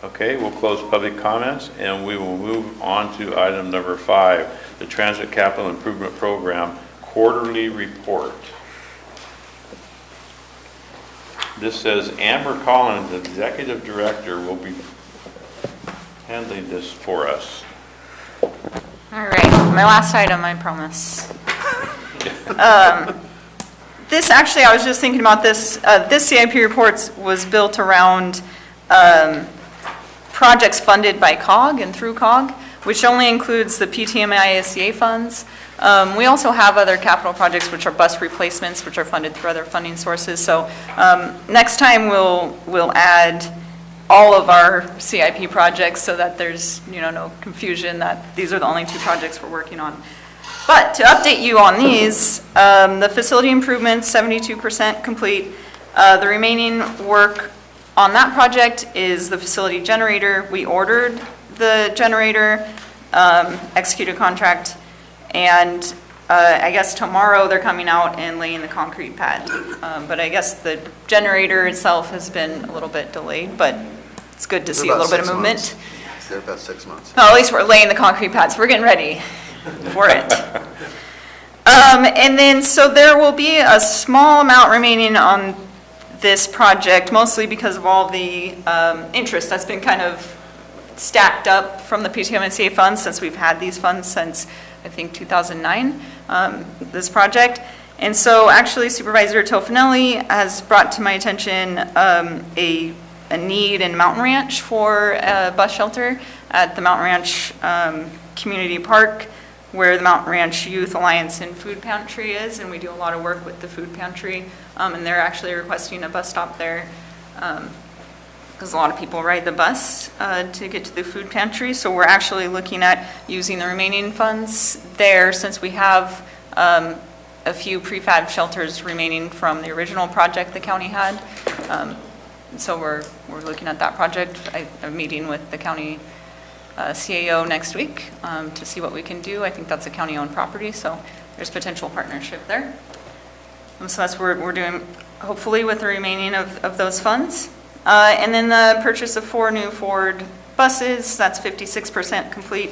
Okay, we'll close public comments and we will move on to item number 5, the Transit Capital Improvement Program Quarterly Report. This says Amber Collins, Executive Director, will be handling this for us. All right, my last item, I promise. This actually, I was just thinking about this. This CIP report was built around projects funded by COG and through COG, which only includes the PTMI ISDA funds. We also have other capital projects, which are bus replacements, which are funded through other funding sources. So next time we'll add all of our CIP projects so that there's no confusion that these are the only 2 projects we're working on. But to update you on these, the facility improvements, 72% complete. The remaining work on that project is the facility generator. We ordered the generator, executed contract, and I guess tomorrow they're coming out and laying the concrete pad. But I guess the generator itself has been a little bit delayed, but it's good to see a little bit of movement. They're about 6 months. Well, at least we're laying the concrete pads. We're getting ready for it. And then, so there will be a small amount remaining on this project, mostly because of all the interest that's been kind of stacked up from the PTMSA funds since we've had these funds since, I think, 2009, this project. And so actually Supervisor Tofinelli has brought to my attention a need in Mountain Ranch for a bus shelter at the Mountain Ranch Community Park, where the Mountain Ranch Youth Alliance and Food Pantry is, and we do a lot of work with the food pantry, and they're actually requesting a bus stop there, because a lot of people ride the bus to get to the food pantry. So we're actually looking at using the remaining funds there, since we have a few prefab shelters remaining from the original project the county had. So we're looking at that project. I'm meeting with the county CAO next week to see what we can do. I think that's a county-owned property, so there's potential partnership there. So that's what we're doing, hopefully, with the remaining of those funds. And then the purchase of 4 new Ford buses, that's 56% complete.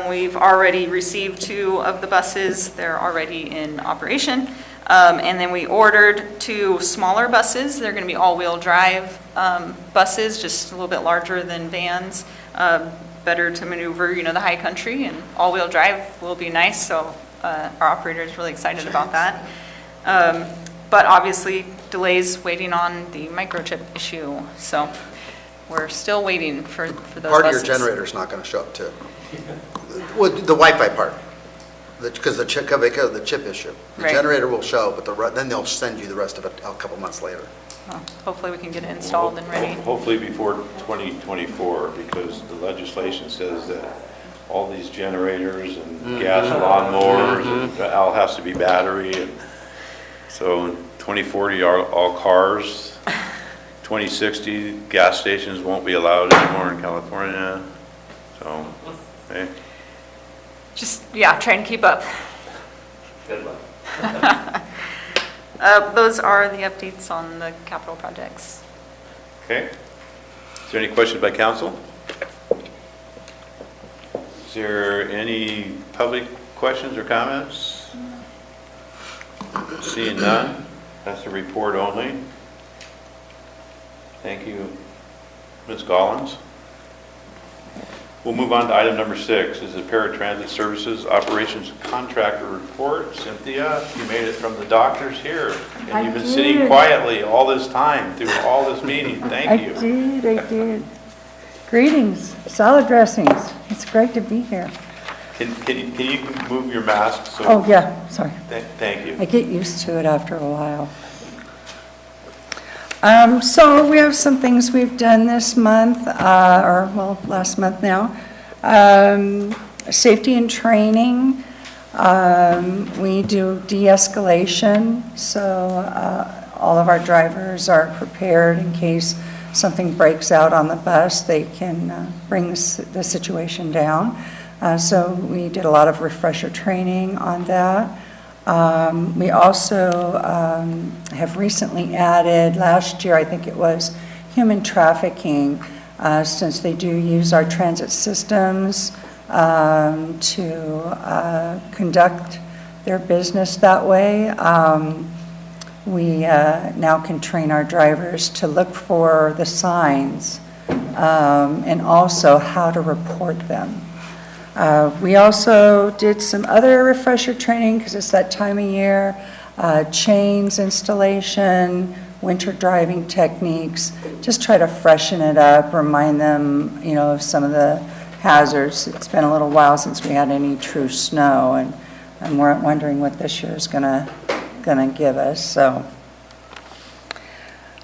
We've already received 2 of the buses. They're already in operation. And then we ordered 2 smaller buses. They're going to be all-wheel drive buses, just a little bit larger than vans, better to maneuver, the high country, and all-wheel drive will be nice. So our operator is really excited about that. But obviously, delays waiting on the microchip issue. So we're still waiting for those buses. Part of your generator's not going to show up too. Well, the Wi-Fi part, because the chip issue. The Right. generator will show, but then they'll send you the rest of it a couple months later. Well, hopefully we can get it installed and ready. Hopefully before 2024, because the legislation says that all these generators and gas lawnmowers, and all has to be battery. And so in 2040, all cars, 2060, gas stations won't be allowed anymore in California. So, hey. Just, try and keep up. Good luck. Those are the updates on the capital projects. Okay. Is there any questions by council? Is there any public questions or comments? Seeing none, that's a report only. Thank you, Ms. Gollins. We'll move on to item number 6, is the Paratransit Services Operations Contractor Report. Cynthia, you made it from the doctors here, and you've been sitting quietly all this time through all this meeting. Thank you. I did. Greetings, salad dressings. It's great to be here. Can you move your mask? So Oh, yeah, sorry. Thank you. I get used to it after a while. So we have some things we've done this month, last month now. Safety and training. We do de-escalation, so all of our drivers are prepared in case something breaks out on the bus. They can bring the situation down. So we did a lot of refresher training on that. We also have recently added, last year I think it was, human trafficking, since they do use our transit systems to conduct their business that way. We now can train our drivers to look for the signs and also how to report them. We also did some other refresher training because it's that time of year, chains installation, winter driving techniques, just try to freshen it up, remind them, of some of the hazards. It's been a little while since we had any true snow, and I'm wondering what this year is gonna give us. So,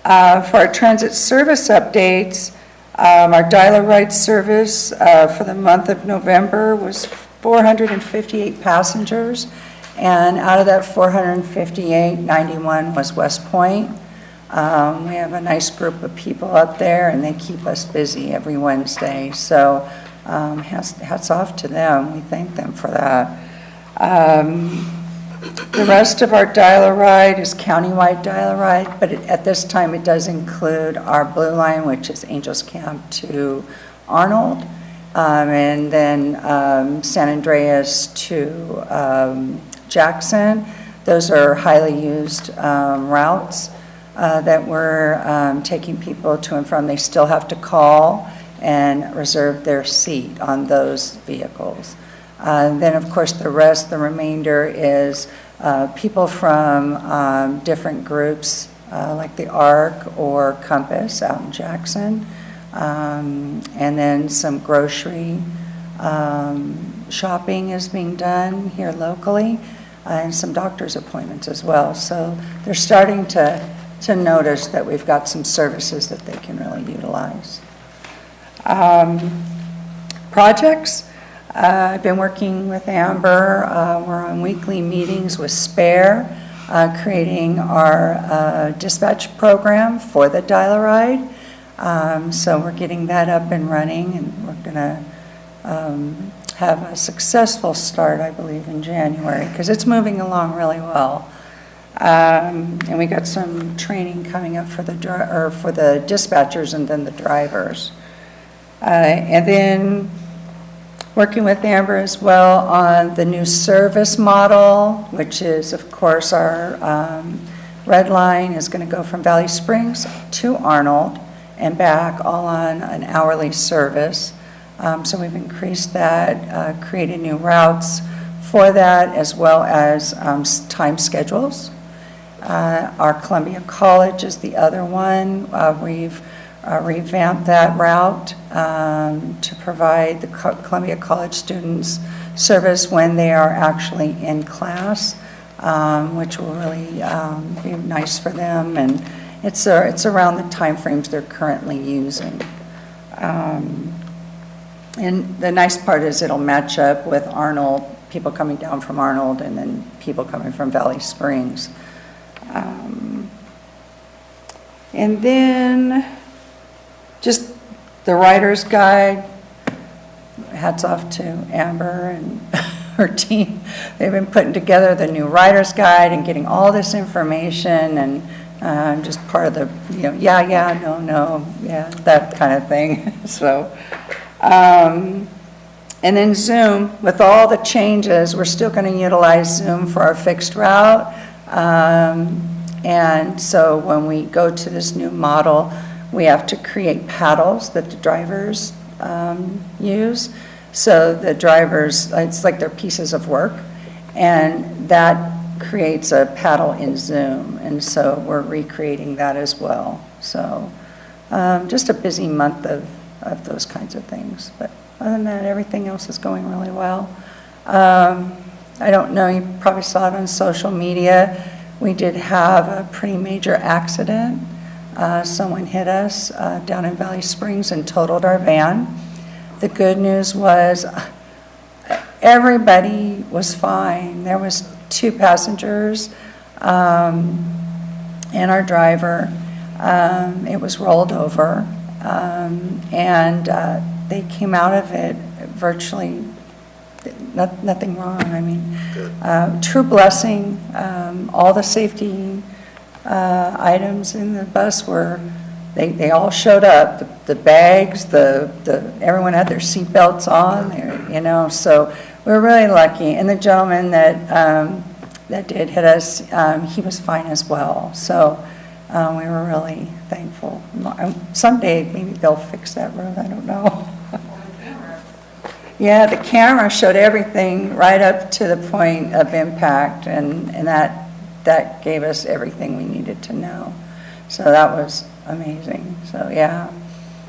for our transit service updates, our dial-a ride service for the month of November was 458 passengers, and out of that 458, 91 was West Point. We have a nice group of people up there, and they keep us busy every Wednesday, so hats off to them. We thank them for that. The rest of our dial-a-ride is countywide dial-a-ride, but at this time it does include our Blue Line, which is Angels Camp to Arnold, and then San Andreas to Jackson. Those are highly used routes that we're taking people to and from. They still have to call and reserve their seat on those vehicles. Then, of course, the remainder is people from different groups, like the ARC or Compass out in Jackson, and then some grocery shopping is being done here locally, and some doctor's appointments as well. So they're starting to notice that we've got some services that they can really utilize. Projects. I've been working with Amber. We're on weekly meetings with SPARE. creating our dispatch program for the Dial-A-Ride. So we're getting that up and running, and we're going to have a successful start, I believe, in January, because it's moving along really well. And we got some training coming up for the dispatchers and then the drivers. And then working with Amber as well on the new service model, which is, of course, our red line is going to go from Valley Springs to Arnold and back, all on an hourly service. So we've increased that, created new routes for that, as well as time schedules. Our Columbia College is the other one. We've revamped that route to provide the Columbia College students service when they are actually in class, which will really be nice for them. And it's around the timeframes they're currently using. And the nice part is it'll match up with Arnold, people coming down from Arnold, and then people coming from Valley Springs. And then just the writer's guide. Hats off to Amber and her team. They've been putting together the new writer's guide and getting all this information, and I'm just part of the, yeah, no, yeah, that kind of thing. So, and then Zoom, with all the changes, we're still going to utilize Zoom for our fixed route. And so when we go to this new model, we have to create paddles that the drivers use. So the drivers, it's like they're pieces of work, and that creates a paddle in Zoom. And so we're recreating that as well. So just a busy month of those kinds of things. But other than that, everything else is going really well. I don't know, you probably saw it on social media. We did have a pretty major accident. Someone hit us down in Valley Springs and totaled our van. The good news was everybody was fine. There was 2 passengers and our driver. It was rolled over, and they came out of it virtually nothing wrong. I mean, true blessing. All the safety items in the bus were, they all showed up. The bags, everyone had their seatbelts on. So we were really lucky. And the gentleman that did hit us, he was fine as well. So we were really thankful. Someday maybe they'll fix that road. I don't know. Yeah, the camera showed everything right up to the point of impact, and that gave us everything we needed to know. So that was amazing. So yeah.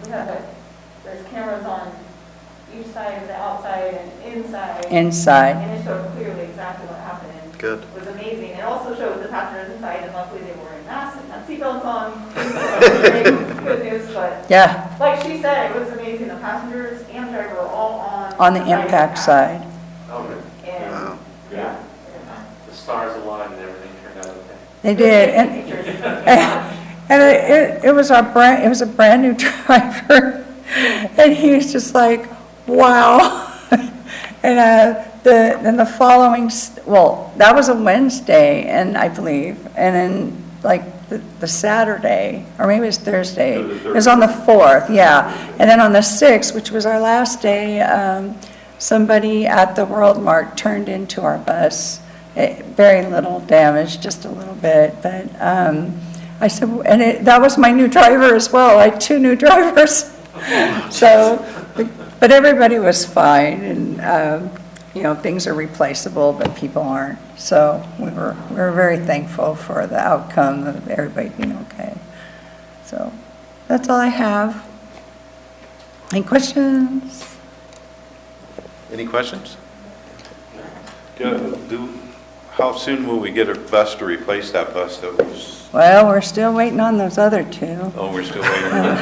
There's cameras on each side of the outside and inside. Inside. And it showed clearly exactly what happened. Good. It was amazing. It also showed the passengers inside, and luckily they were wearing masks and had seatbelts on. Good news, but yeah. Like she said, it was amazing. The passengers and driver were all on the impact side. Okay. And, wow. Yeah. The stars aligned and everything turned out okay. They did, and it was a brand new driver, and he was just like, wow. And then the following, that was a Wednesday, and I believe, and then like the Saturday, or maybe it was Thursday. It was on the 4th, yeah. And then on the 6th, which was our last day, somebody at the World Mart turned into our bus. Very little damage, just a little bit. But I said, and that was my new driver as well. I had 2 new drivers. So, but everybody was fine, and things are replaceable, but people aren't. So we were very thankful for the outcome of everybody being okay. So that's all I have. Any questions? Any questions? How soon will we get a bus to replace that bus that was? Well, we're still waiting on those other 2. Oh, we're still waiting on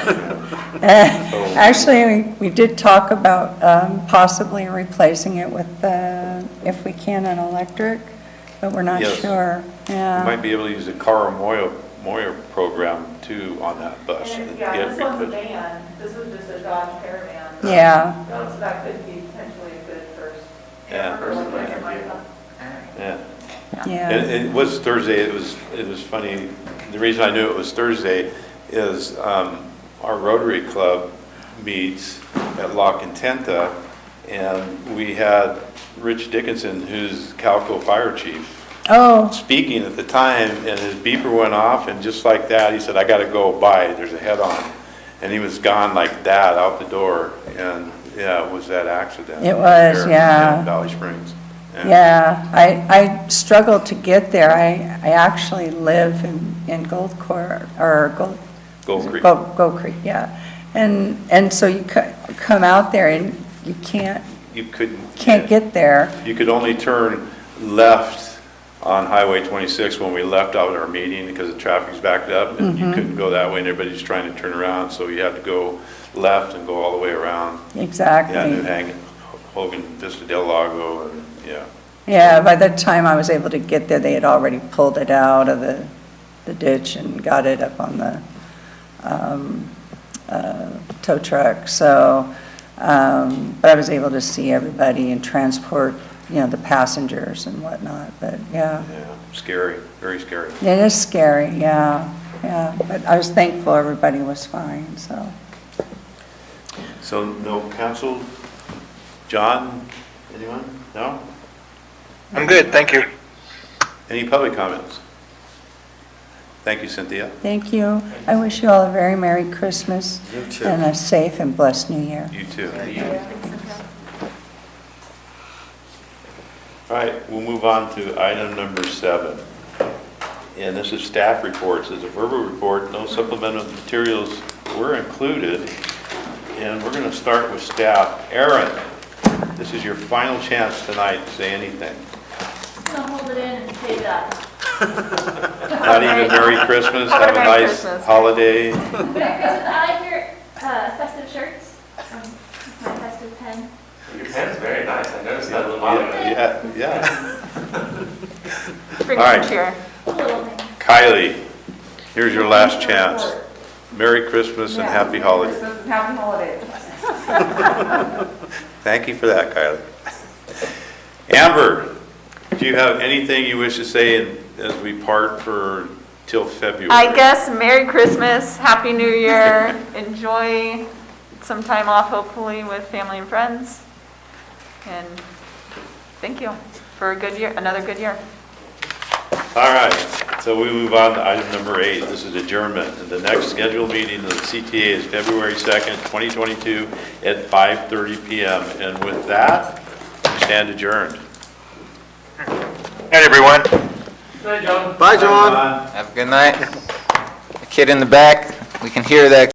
that. Actually, we did talk about possibly replacing it with, if we can, an electric. but we're not Yes. sure. You Yeah. might be able to use the Moyer program too on that bus. And yeah, this one's a van, this was just a Dodge Caravan. Yeah. So that could be potentially a good first. Yeah. first vehicle. Yeah. Yeah. It was Thursday, it was funny, the reason I knew it was Thursday is our Rotary Club meets at La Contenta, and we had Rich Dickinson, who's Calco Fire Chief, Oh, speaking at the time, and his beeper went off, and just like that, he said, "I gotta go by, there's a head-on." And he was gone like that, out the door, and yeah, it was that accident. It was, there yeah. in Valley Springs. yeah, I struggled to get there. I actually live in Gold Court, or Gold Creek. Gold Creek, yeah. And so you come out there and you can't You couldn't. get there. You could only turn left on Highway 26 when we left out our meeting because the traffic's backed up, and you couldn't go that way, and everybody's trying to turn around, so you had to go left and go all the way around. Exactly. Yeah, New Hagen, Hogan, Vista del Lago, and yeah. Yeah, by the time I was able to get there, they had already pulled it out of the ditch and got it up on the tow truck. So, but I was able to see everybody and transport, the passengers and whatnot, but yeah. Yeah, scary, very scary. It is scary, yeah, but I was thankful everybody was fine, so. So no council? John, anyone? No? I'm good, thank you. Any public comments? Thank you, Cynthia. Thank you. I wish you all a very Merry Christmas. You too. And a safe and blessed New Year. You too. All right, we'll move on to item number 7. And this is staff reports. As a verbal report, no supplemental materials were included. And we're going to start with staff. Aaron, this is your final chance tonight to say anything. I'm gonna hold it in and save it up. Not even Merry Christmas, have a Merry nice Christmas. holiday. Merry Christmas, I like your festive shirts, my festive pen. Your pen's very nice, I noticed that a little while ago. Yeah. Bring All right. some cheer. Little things. Kylie, here's your last chance. Merry Christmas and happy holidays. Christmas and happy holidays. Thank you for that, Kylie. Amber, do you have anything you wish to say as we part till February? I guess Merry Christmas, Happy New Year, enjoy some time off hopefully with family and friends. And thank you for a good year, another good year. All right, so we move on to item number 8. This is adjournment. And the next scheduled meeting of the CTA is February 2nd, 2022 at 5:30 p.m. And with that, we stand adjourned. Night, everyone. Good night, John. Bye, John. Have a good night. The kid in the back, we can hear that